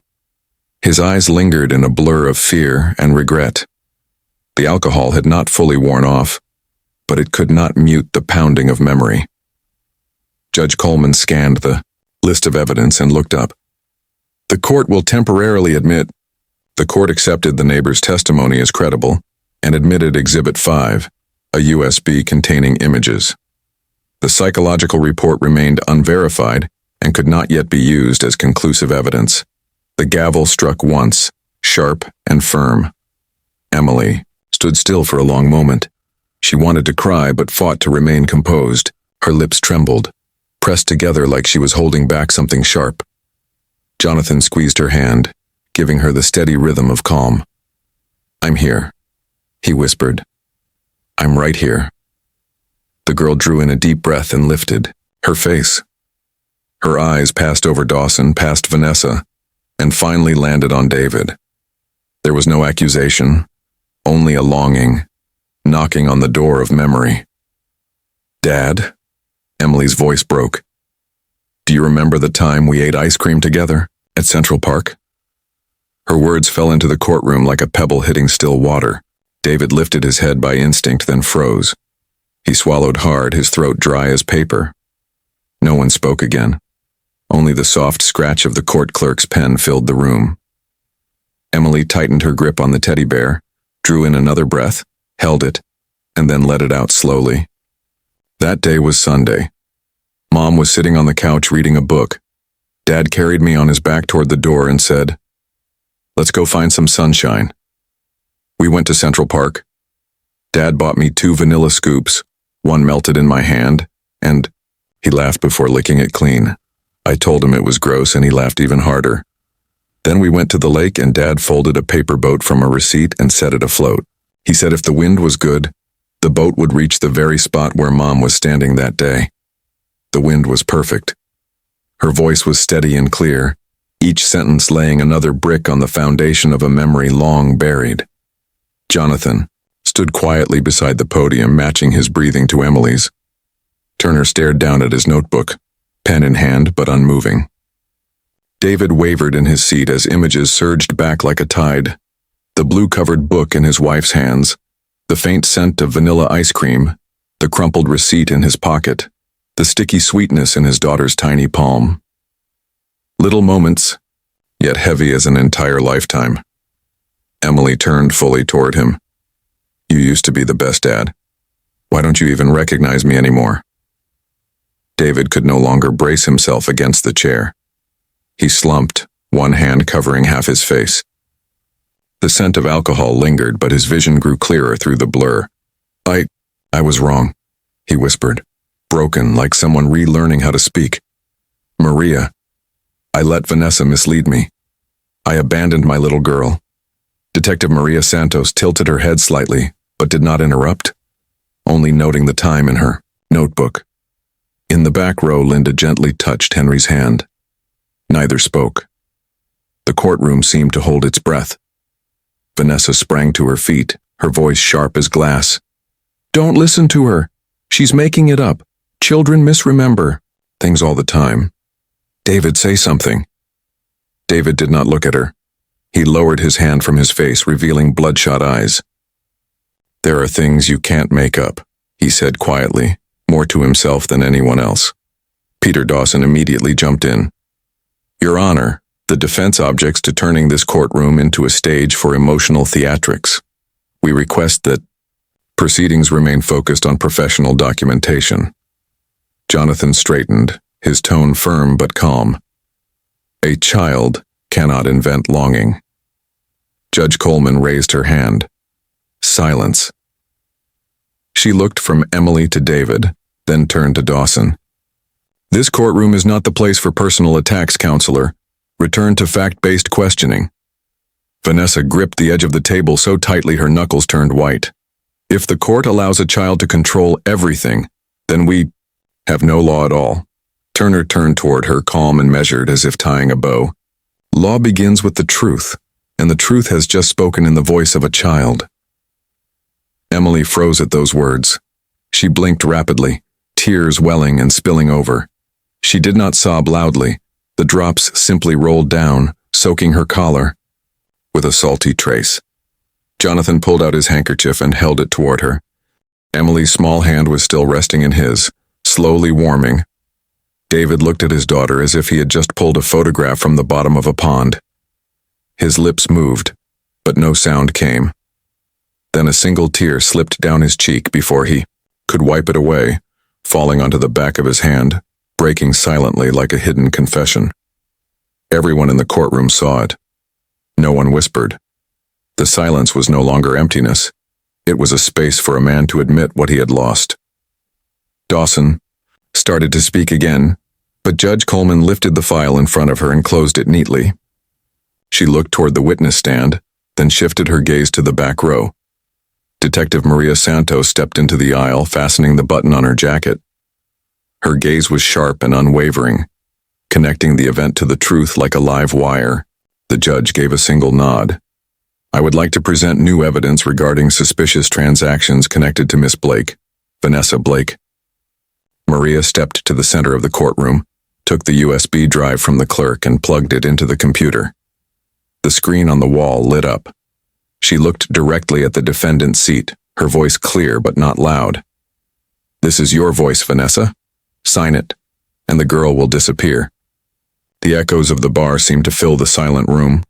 Speaker 1: His eyes lingered in a blur of fear and regret. The alcohol had not fully worn off, but it could not mute the pounding of memory. Judge Coleman scanned the list of evidence and looked up. The court will temporarily admit. The court accepted the neighbor's testimony as credible and admitted Exhibit 5, a USB containing images. The psychological report remained unverified and could not yet be used as conclusive evidence. The gavel struck once, sharp and firm. Emily stood still for a long moment. She wanted to cry but fought to remain composed. Her lips trembled, pressed together like she was holding back something sharp. Jonathan squeezed her hand, giving her the steady rhythm of calm. I'm here, he whispered. I'm right here. The girl drew in a deep breath and lifted her face. Her eyes passed over Dawson, past Vanessa, and finally landed on David. There was no accusation, only a longing, knocking on the door of memory. Dad? Emily's voice broke. Do you remember the time we ate ice cream together at Central Park? Her words fell into the courtroom like a pebble hitting still water. David lifted his head by instinct, then froze. He swallowed hard, his throat dry as paper. No one spoke again. Only the soft scratch of the court clerk's pen filled the room. Emily tightened her grip on the teddy bear, drew in another breath, held it, and then let it out slowly. That day was Sunday. Mom was sitting on the couch reading a book. Dad carried me on his back toward the door and said, "Let's go find some sunshine." We went to Central Park. Dad bought me 2 vanilla scoops, one melted in my hand, and he laughed before licking it clean. I told him it was gross and he laughed even harder. Then we went to the lake and Dad folded a paper boat from a receipt and set it afloat. He said if the wind was good, the boat would reach the very spot where Mom was standing that day. The wind was perfect. Her voice was steady and clear, each sentence laying another brick on the foundation of a memory long buried. Jonathan stood quietly beside the podium, matching his breathing to Emily's. Turner stared down at his notebook, pen in hand but unmoving. David wavered in his seat as images surged back like a tide. The blue-covered book in his wife's hands, the faint scent of vanilla ice cream, the crumpled receipt in his pocket, the sticky sweetness in his daughter's tiny palm. Little moments, yet heavy as an entire lifetime. Emily turned fully toward him. "You used to be the best dad. Why don't you even recognize me anymore?" David could no longer brace himself against the chair. He slumped, one hand covering half his face. The scent of alcohol lingered, but his vision grew clearer through the blur. I was wrong," he whispered, broken, like someone relearning how to speak. "Maria, I let Vanessa mislead me. I abandoned my little girl." Detective Maria Santos tilted her head slightly, but did not interrupt, only noting the time in her notebook. In the back row, Linda gently touched Henry's hand. Neither spoke. The courtroom seemed to hold its breath. Vanessa sprang to her feet, her voice sharp as glass. "Don't listen to her. She's making it up. Children misremember things all the time. David, say something." David did not look at her. He lowered his hand from his face, revealing bloodshot eyes. "There are things you can't make up," he said quietly, more to himself than anyone else. Peter Dawson immediately jumped in. "Your Honor, the defense objects to turning this courtroom into a stage for emotional theatrics. We request that proceedings remain focused on professional documentation." Jonathan straightened, his tone firm but calm. "A child cannot invent longing." Judge Coleman raised her hand. Silence. She looked from Emily to David, then turned to Dawson. "This courtroom is not the place for personal attacks, counselor. Return to fact-based questioning." Vanessa gripped the edge of the table so tightly her knuckles turned white. "If the court allows a child to control everything, then we have no law at all." Turner turned toward her, calm and measured, as if tying a bow. "Law begins with the truth, and the truth has just spoken in the voice of a child." Emily froze at those words. She blinked rapidly, tears welling and spilling over. She did not sob loudly. The drops simply rolled down, soaking her collar with a salty trace. Jonathan pulled out his handkerchief and held it toward her. Emily's small hand was still resting in his, slowly warming. David looked at his daughter as if he had just pulled a photograph from the bottom of a pond. His lips moved, but no sound came. Then a single tear slipped down his cheek before he could wipe it away, falling onto the back of his hand, breaking silently like a hidden confession. Everyone in the courtroom saw it. No one whispered. The silence was no longer emptiness. It was a space for a man to admit what he had lost. Dawson started to speak again, but Judge Coleman lifted the file in front of her and closed it neatly. She looked toward the witness stand, then shifted her gaze to the back row. Detective Maria Santos stepped into the aisle, fastening the button on her jacket. Her gaze was sharp and unwavering, connecting the event to the truth like a live wire. The judge gave a single nod. "I would like to present new evidence regarding suspicious transactions connected to Miss Blake, Vanessa Blake." Maria stepped to the center of the courtroom, took the USB drive from the clerk and plugged it into the computer. The screen on the wall lit up. She looked directly at the defendant's seat, her voice clear but not loud. "This is your voice, Vanessa. Sign it, and the girl will disappear." The echoes of the bar seemed to fill the silent room.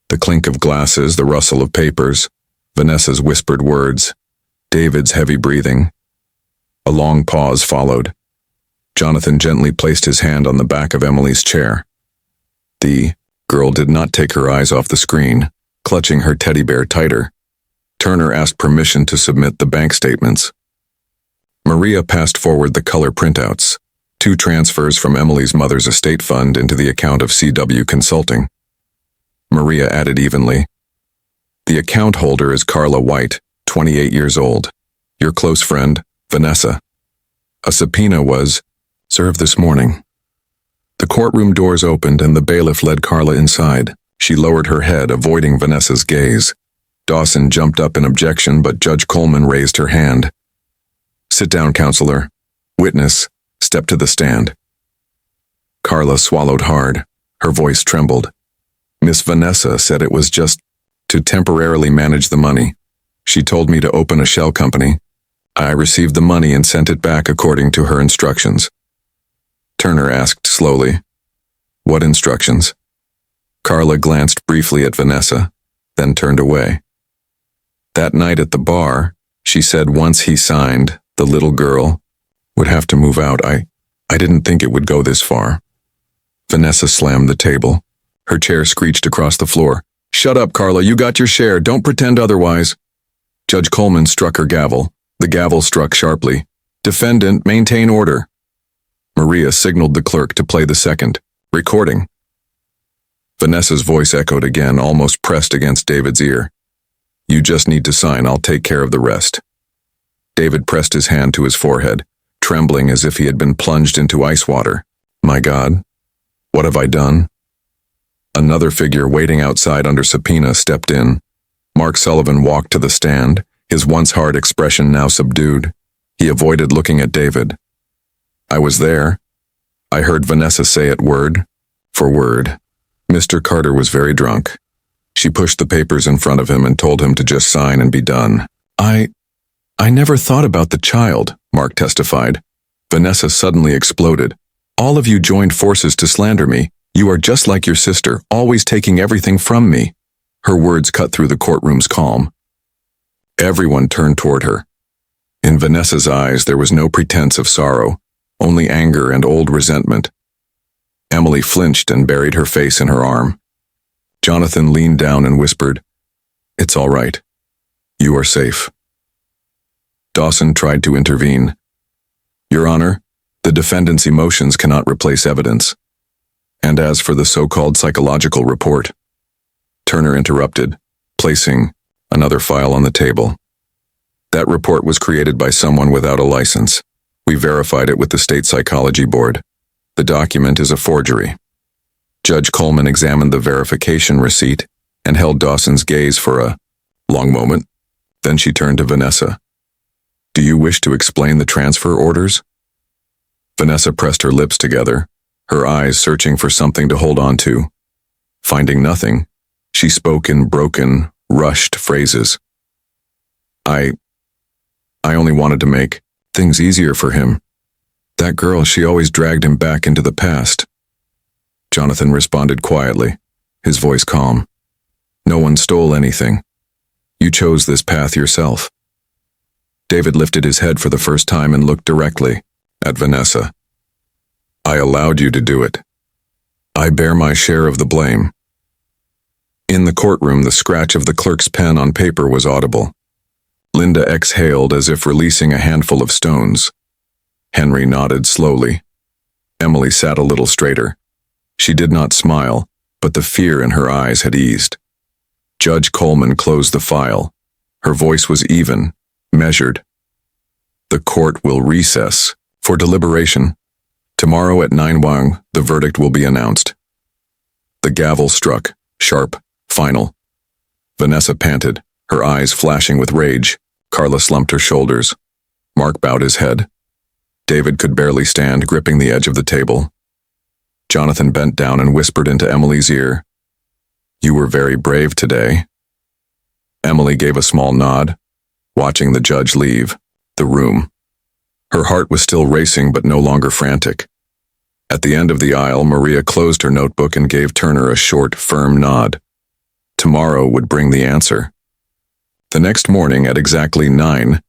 Speaker 1: The clink of glasses, the rustle of papers, Vanessa's whispered words, David's heavy breathing. A long pause followed. Jonathan gently placed his hand on the back of Emily's chair. The girl did not take her eyes off the screen, clutching her teddy bear tighter. Turner asked permission to submit the bank statements. Maria passed forward the color printouts, 2 transfers from Emily's mother's estate fund into the account of CW Consulting. Maria added evenly, "The account holder is Carla White, 28 years old. Your close friend, Vanessa. A subpoena was served this morning." The courtroom doors opened and the bailiff led Carla inside. She lowered her head, avoiding Vanessa's gaze. Dawson jumped up in objection, but Judge Coleman raised her hand. "Sit down, counselor. Witness, step to the stand." Carla swallowed hard. Her voice trembled. "Miss Vanessa said it was just to temporarily manage the money. She told me to open a shell company. I received the money and sent it back according to her instructions." Turner asked slowly, "What instructions?" Carla glanced briefly at Vanessa, then turned away. "That night at the bar, she said once he signed, the little girl would have to move out. I didn't think it would go this far." Vanessa slammed the table. Her chair screeched across the floor. "Shut up, Carla, you got your share, don't pretend otherwise." Judge Coleman struck her gavel. The gavel struck sharply. "Defendant, maintain order." Maria signaled the clerk to play the second. "Recording." Vanessa's voice echoed again, almost pressed against David's ear. "You just need to sign, I'll take care of the rest." David pressed his hand to his forehead, trembling as if he had been plunged into ice water. "My God, what have I done?" Another figure waiting outside under subpoena stepped in. Mark Sullivan walked to the stand, his once hard expression now subdued. He avoided looking at David. "I was there. I heard Vanessa say it word for word. Mr. Carter was very drunk." She pushed the papers in front of him and told him to just sign and be done. I never thought about the child," Mark testified. Vanessa suddenly exploded. "All of you joined forces to slander me. You are just like your sister, always taking everything from me." Her words cut through the courtroom's calm. Everyone turned toward her. In Vanessa's eyes there was no pretense of sorrow, only anger and old resentment. Emily flinched and buried her face in her arm. Jonathan leaned down and whispered, "It's all right. You are safe." Dawson tried to intervene. "Your Honor, the defendant's emotions cannot replace evidence. And as for the so-called psychological report," Turner interrupted, placing another file on the table. "That report was created by someone without a license. We verified it with the State Psychology Board. The document is a forgery." Judge Coleman examined the verification receipt and held Dawson's gaze for a long moment. Then she turned to Vanessa. "Do you wish to explain the transfer orders?" Vanessa pressed her lips together, her eyes searching for something to hold on to. Finding nothing, she spoke in broken, rushed phrases. I only wanted to make things easier for him. That girl, she always dragged him back into the past." Jonathan responded quietly, his voice calm. "No one stole anything. You chose this path yourself." David lifted his head for the first time and looked directly at Vanessa. "I allowed you to do it. I bear my share of the blame." In the courtroom, the scratch of the clerk's pen on paper was audible. Linda exhaled as if releasing a handful of stones. Henry nodded slowly. Emily sat a little straighter. She did not smile, but the fear in her eyes had eased. Judge Coleman closed the file. Her voice was even, measured. "The court will recess for deliberation. Tomorrow at 9 a.m, the verdict will be announced." The gavel struck, sharp, final. Vanessa panted, her eyes flashing with rage. Carla slumped her shoulders. Mark bowed his head. David could barely stand, gripping the edge of the table. Jonathan bent down and whispered into Emily's ear, "You were very brave today." Emily gave a small nod, watching the judge leave the room. Her heart was still racing but no longer frantic. At the end of the aisle, Maria closed her notebook and gave Turner a short, firm nod. Tomorrow would bring the answer. The next morning at exactly 9,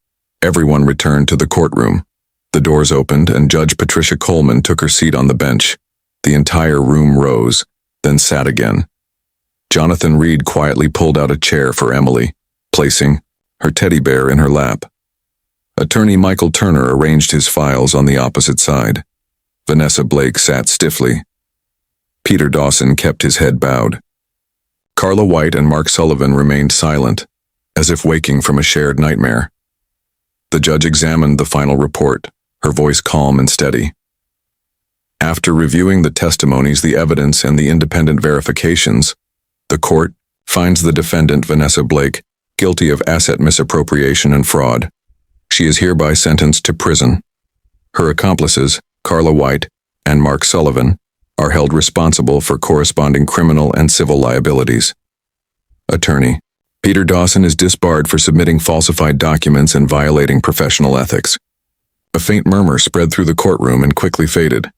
Speaker 1: everyone returned to the courtroom. The doors opened and Judge Patricia Coleman took her seat on the bench. The entire room rose, then sat again. Jonathan Reed quietly pulled out a chair for Emily, placing her teddy bear in her lap. Attorney Michael Turner arranged his files on the opposite side. Vanessa Blake sat stiffly. Peter Dawson kept his head bowed. Carla White and Mark Sullivan remained silent, as if waking from a shared nightmare. The judge examined the final report, her voice calm and steady. After reviewing the testimonies, the evidence, and the independent verifications, the court finds the defendant, Vanessa Blake, guilty of asset misappropriation and fraud. She is hereby sentenced to prison. Her accomplices, Carla White and Mark Sullivan, are held responsible for corresponding criminal and civil liabilities. Attorney: Peter Dawson is disbarred for submitting falsified documents and violating professional ethics. A faint murmur spread through the courtroom and quickly faded.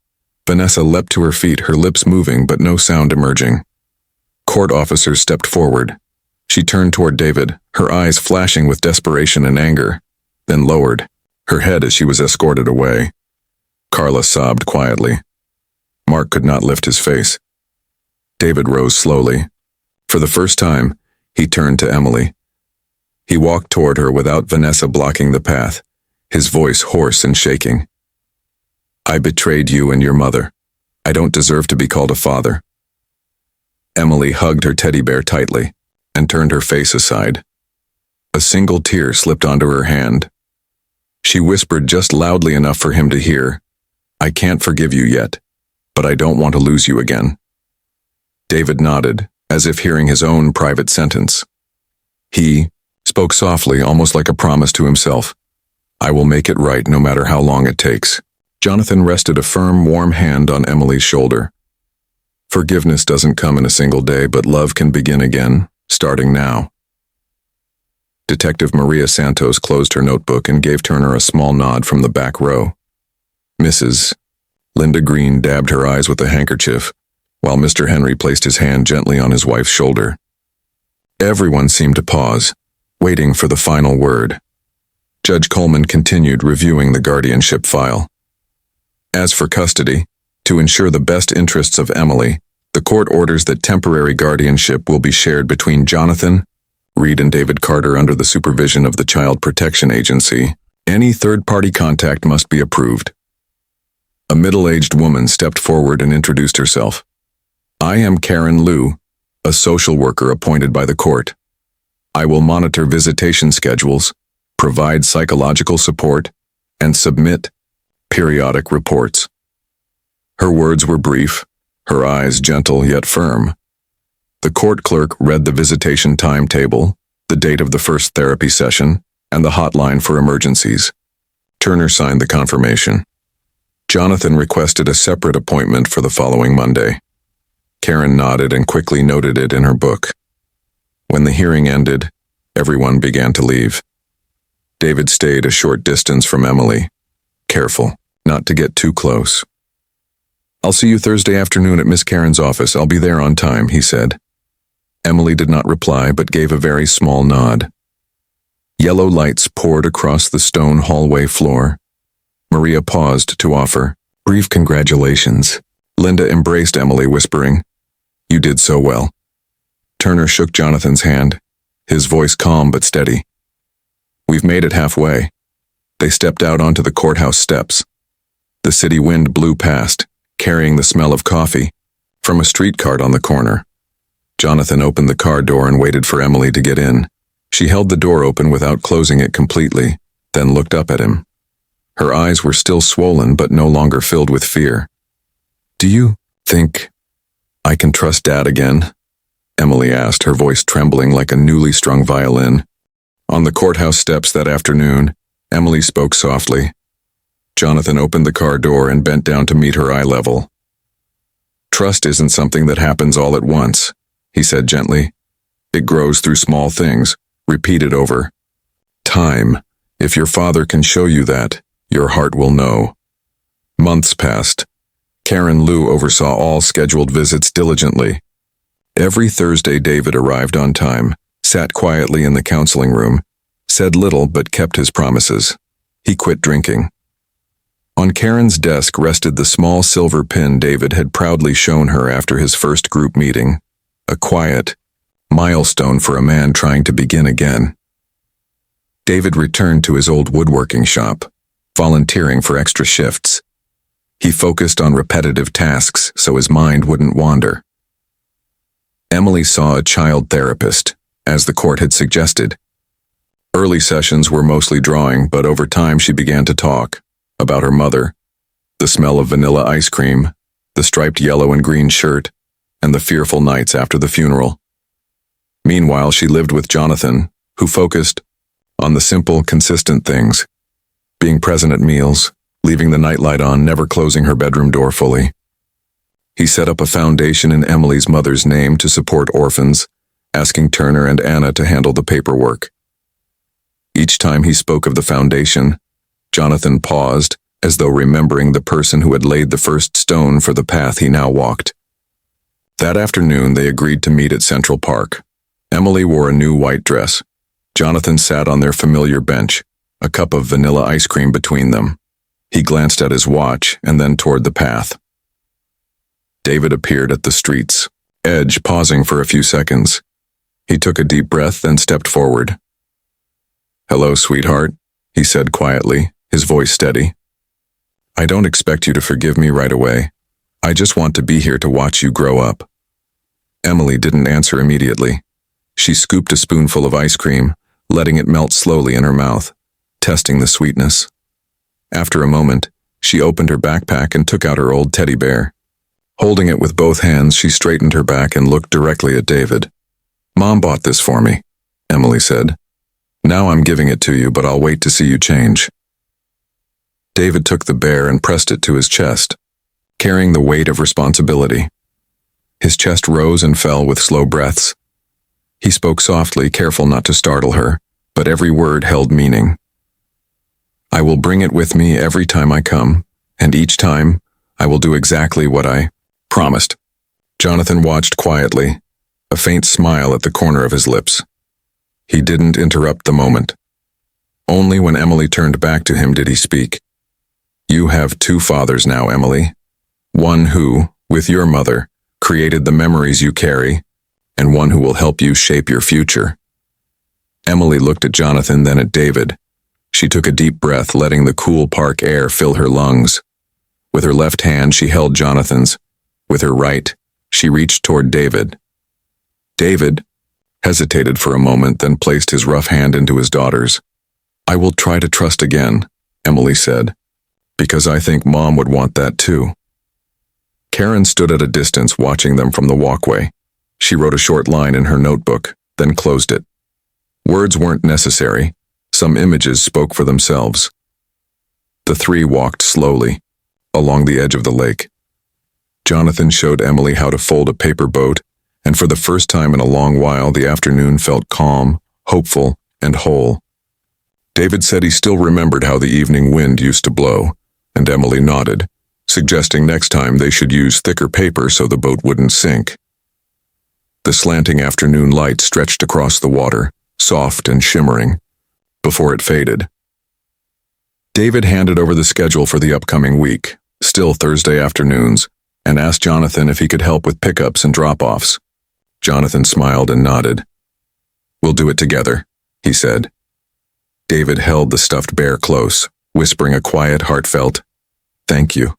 Speaker 1: Vanessa leapt to her feet, her lips moving but no sound emerging. Court officers stepped forward. She turned toward David, her eyes flashing with desperation and anger, then lowered her head as she was escorted away. Carla sobbed quietly. Mark could not lift his face. David rose slowly. For the first time, he turned to Emily. He walked toward her without Vanessa blocking the path, his voice hoarse and shaking. I betrayed you and your mother. I don't deserve to be called a father. Emily hugged her teddy bear tightly and turned her face aside. A single tear slipped onto her hand. She whispered just loudly enough for him to hear, I can't forgive you yet, but I don't want to lose you again. David nodded, as if hearing his own private sentence. He spoke softly, almost like a promise to himself. I will make it right no matter how long it takes. Jonathan rested a firm, warm hand on Emily's shoulder. Forgiveness doesn't come in a single day, but love can begin again, starting now. Detective Maria Santos closed her notebook and gave Turner a small nod from the back row. Mrs. Linda Green dabbed her eyes with a handkerchief, while Mr. Henry placed his hand gently on his wife's shoulder. Everyone seemed to pause, waiting for the final word. Judge Coleman continued reviewing the guardianship file. As for custody, to ensure the best interests of Emily, the court orders that temporary guardianship will be shared between Jonathan Reed and David Carter under the supervision of the Child Protection Agency. Any third-party contact must be approved. A middle-aged woman stepped forward and introduced herself. I am Karen Liu, a social worker appointed by the court. I will monitor visitation schedules, provide psychological support, and submit periodic reports. Her words were brief, her eyes gentle yet firm. The court clerk read the visitation timetable, the date of the first therapy session, and the hotline for emergencies. Turner signed the confirmation. Jonathan requested a separate appointment for the following Monday. Karen nodded and quickly noted it in her book. When the hearing ended, everyone began to leave. David stayed a short distance from Emily, careful not to get too close. I'll see you Thursday afternoon at Miss Karen's office. I'll be there on time, he said. Emily did not reply but gave a very small nod. Yellow lights poured across the stone hallway floor. Maria paused to offer brief congratulations. Linda embraced Emily, whispering, You did so well. Turner shook Jonathan's hand, his voice calm but steady. We've made it halfway. They stepped out onto the courthouse steps. The city wind blew past, carrying the smell of coffee from a street cart on the corner. Jonathan opened the car door and waited for Emily to get in. She held the door open without closing it completely, then looked up at him. Her eyes were still swollen but no longer filled with fear. Do you think I can trust Dad again? Emily asked, her voice trembling like a newly strung violin. On the courthouse steps that afternoon, Emily spoke softly. Jonathan opened the car door and bent down to meet her eye level. Trust isn't something that happens all at once, he said gently. It grows through small things, repeated over time. If your father can show you that, your heart will know. Months passed. Karen Liu oversaw all scheduled visits diligently. Every Thursday David arrived on time, sat quietly in the counseling room, said little but kept his promises. He quit drinking. On Karen's desk rested the small silver pin David had proudly shown her after his first group meeting, a quiet milestone for a man trying to begin again. David returned to his old woodworking shop, volunteering for extra shifts. He focused on repetitive tasks so his mind wouldn't wander. Emily saw a child therapist, as the court had suggested. Early sessions were mostly drawing, but over time she began to talk about her mother, the smell of vanilla ice cream, the striped yellow and green shirt, and the fearful nights after the funeral. Meanwhile, she lived with Jonathan, who focused on the simple, consistent things, being present at meals, leaving the nightlight on, never closing her bedroom door fully. He set up a foundation in Emily's mother's name to support orphans, asking Turner and Anna to handle the paperwork. Each time he spoke of the foundation, Jonathan paused, as though remembering the person who had laid the first stone for the path he now walked. That afternoon, they agreed to meet at Central Park. Emily wore a new white dress. Jonathan sat on their familiar bench, a cup of vanilla ice cream between them. He glanced at his watch and then toward the path. David appeared at the street's edge, pausing for a few seconds. He took a deep breath, then stepped forward. "Hello, sweetheart," he said quietly, his voice steady. "I don't expect you to forgive me right away. I just want to be here to watch you grow up." Emily didn't answer immediately. She scooped a spoonful of ice cream, letting it melt slowly in her mouth, testing the sweetness. After a moment, she opened her backpack and took out her old teddy bear. Holding it with both hands, she straightened her back and looked directly at David. "Mom bought this for me," Emily said. "Now I'm giving it to you, but I'll wait to see you change." David took the bear and pressed it to his chest, carrying the weight of responsibility. His chest rose and fell with slow breaths. He spoke softly, careful not to startle her, but every word held meaning. "I will bring it with me every time I come, and each time I will do exactly what I promised." Jonathan watched quietly, a faint smile at the corner of his lips. He didn't interrupt the moment. Only when Emily turned back to him did he speak. "You have two fathers now, Emily. One who, with your mother, created the memories you carry, and one who will help you shape your future." Emily looked at Jonathan, then at David. She took a deep breath, letting the cool park air fill her lungs. With her left hand, she held Jonathan's. With her right, she reached toward David. David hesitated for a moment, then placed his rough hand into his daughter's. "I will try to trust again," Emily said, "because I think Mom would want that too." Karen stood at a distance, watching them from the walkway. She wrote a short line in her notebook, then closed it. Words weren't necessary. Some images spoke for themselves. The three walked slowly along the edge of the lake. Jonathan showed Emily how to fold a paper boat, and for the first time in a long while, the afternoon felt calm, hopeful, and whole. David said he still remembered how the evening wind used to blow, and Emily nodded, suggesting next time they should use thicker paper so the boat wouldn't sink. The slanting afternoon light stretched across the water, soft and shimmering, before it faded. David handed over the schedule for the upcoming week, still Thursday afternoons, and asked Jonathan if he could help with pickups and drop-offs. Jonathan smiled and nodded. "We'll do it together," he said. David held the stuffed bear close, whispering a quiet, heartfelt, "Thank you."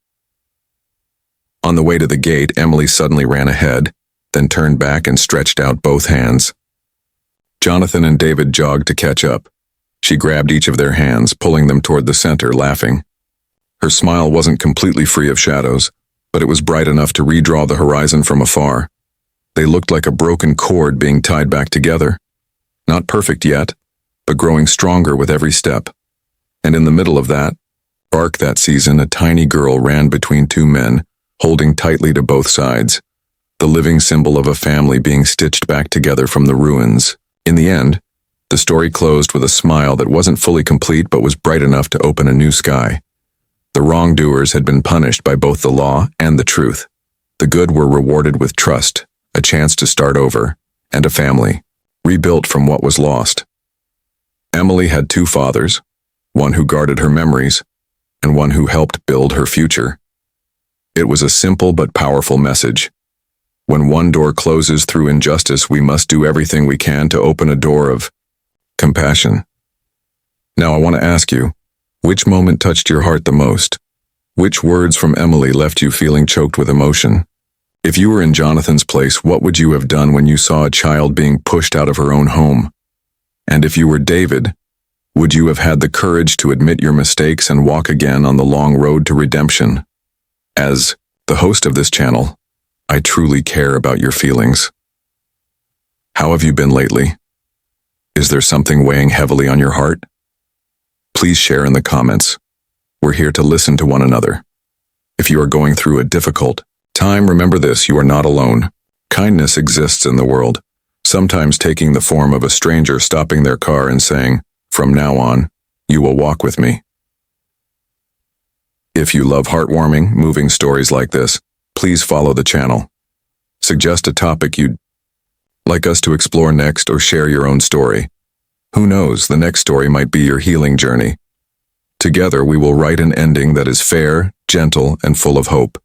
Speaker 1: On the way to the gate, Emily suddenly ran ahead, then turned back and stretched out both hands. Jonathan and David jogged to catch up. She grabbed each of their hands, pulling them toward the center, laughing. Her smile wasn't completely free of shadows, but it was bright enough to redraw the horizon from afar. They looked like a broken cord being tied back together. Not perfect yet, but growing stronger with every step. And in the middle of that arc that season, a tiny girl ran between two men, holding tightly to both sides, the living symbol of a family being stitched back together from the ruins. In the end, the story closed with a smile that wasn't fully complete but was bright enough to open a new sky. The wrongdoers had been punished by both the law and the truth. The good were rewarded with trust, a chance to start over, and a family, rebuilt from what was lost. Emily had two fathers, one who guarded her memories, and one who helped build her future. It was a simple but powerful message. When one door closes through injustice, we must do everything we can to open a door of compassion. Now I want to ask you, which moment touched your heart the most? Which words from Emily left you feeling choked with emotion? If you were in Jonathan's place, what would you have done when you saw a child being pushed out of her own home? And if you were David, would you have had the courage to admit your mistakes and walk again on the long road to redemption? As the host of this channel, I truly care about your feelings. How have you been lately? Is there something weighing heavily on your heart? Please share in the comments. We're here to listen to one another. If you are going through a difficult time, remember this: you are not alone. Kindness exists in the world, sometimes taking the form of a stranger stopping their car and saying, "From now on, you will walk with me." If you love heartwarming, moving stories like this, please follow the channel. Suggest a topic you'd like us to explore next, or share your own story. Who knows, the next story might be your healing journey. Together we will write an ending that is fair, gentle, and full of hope.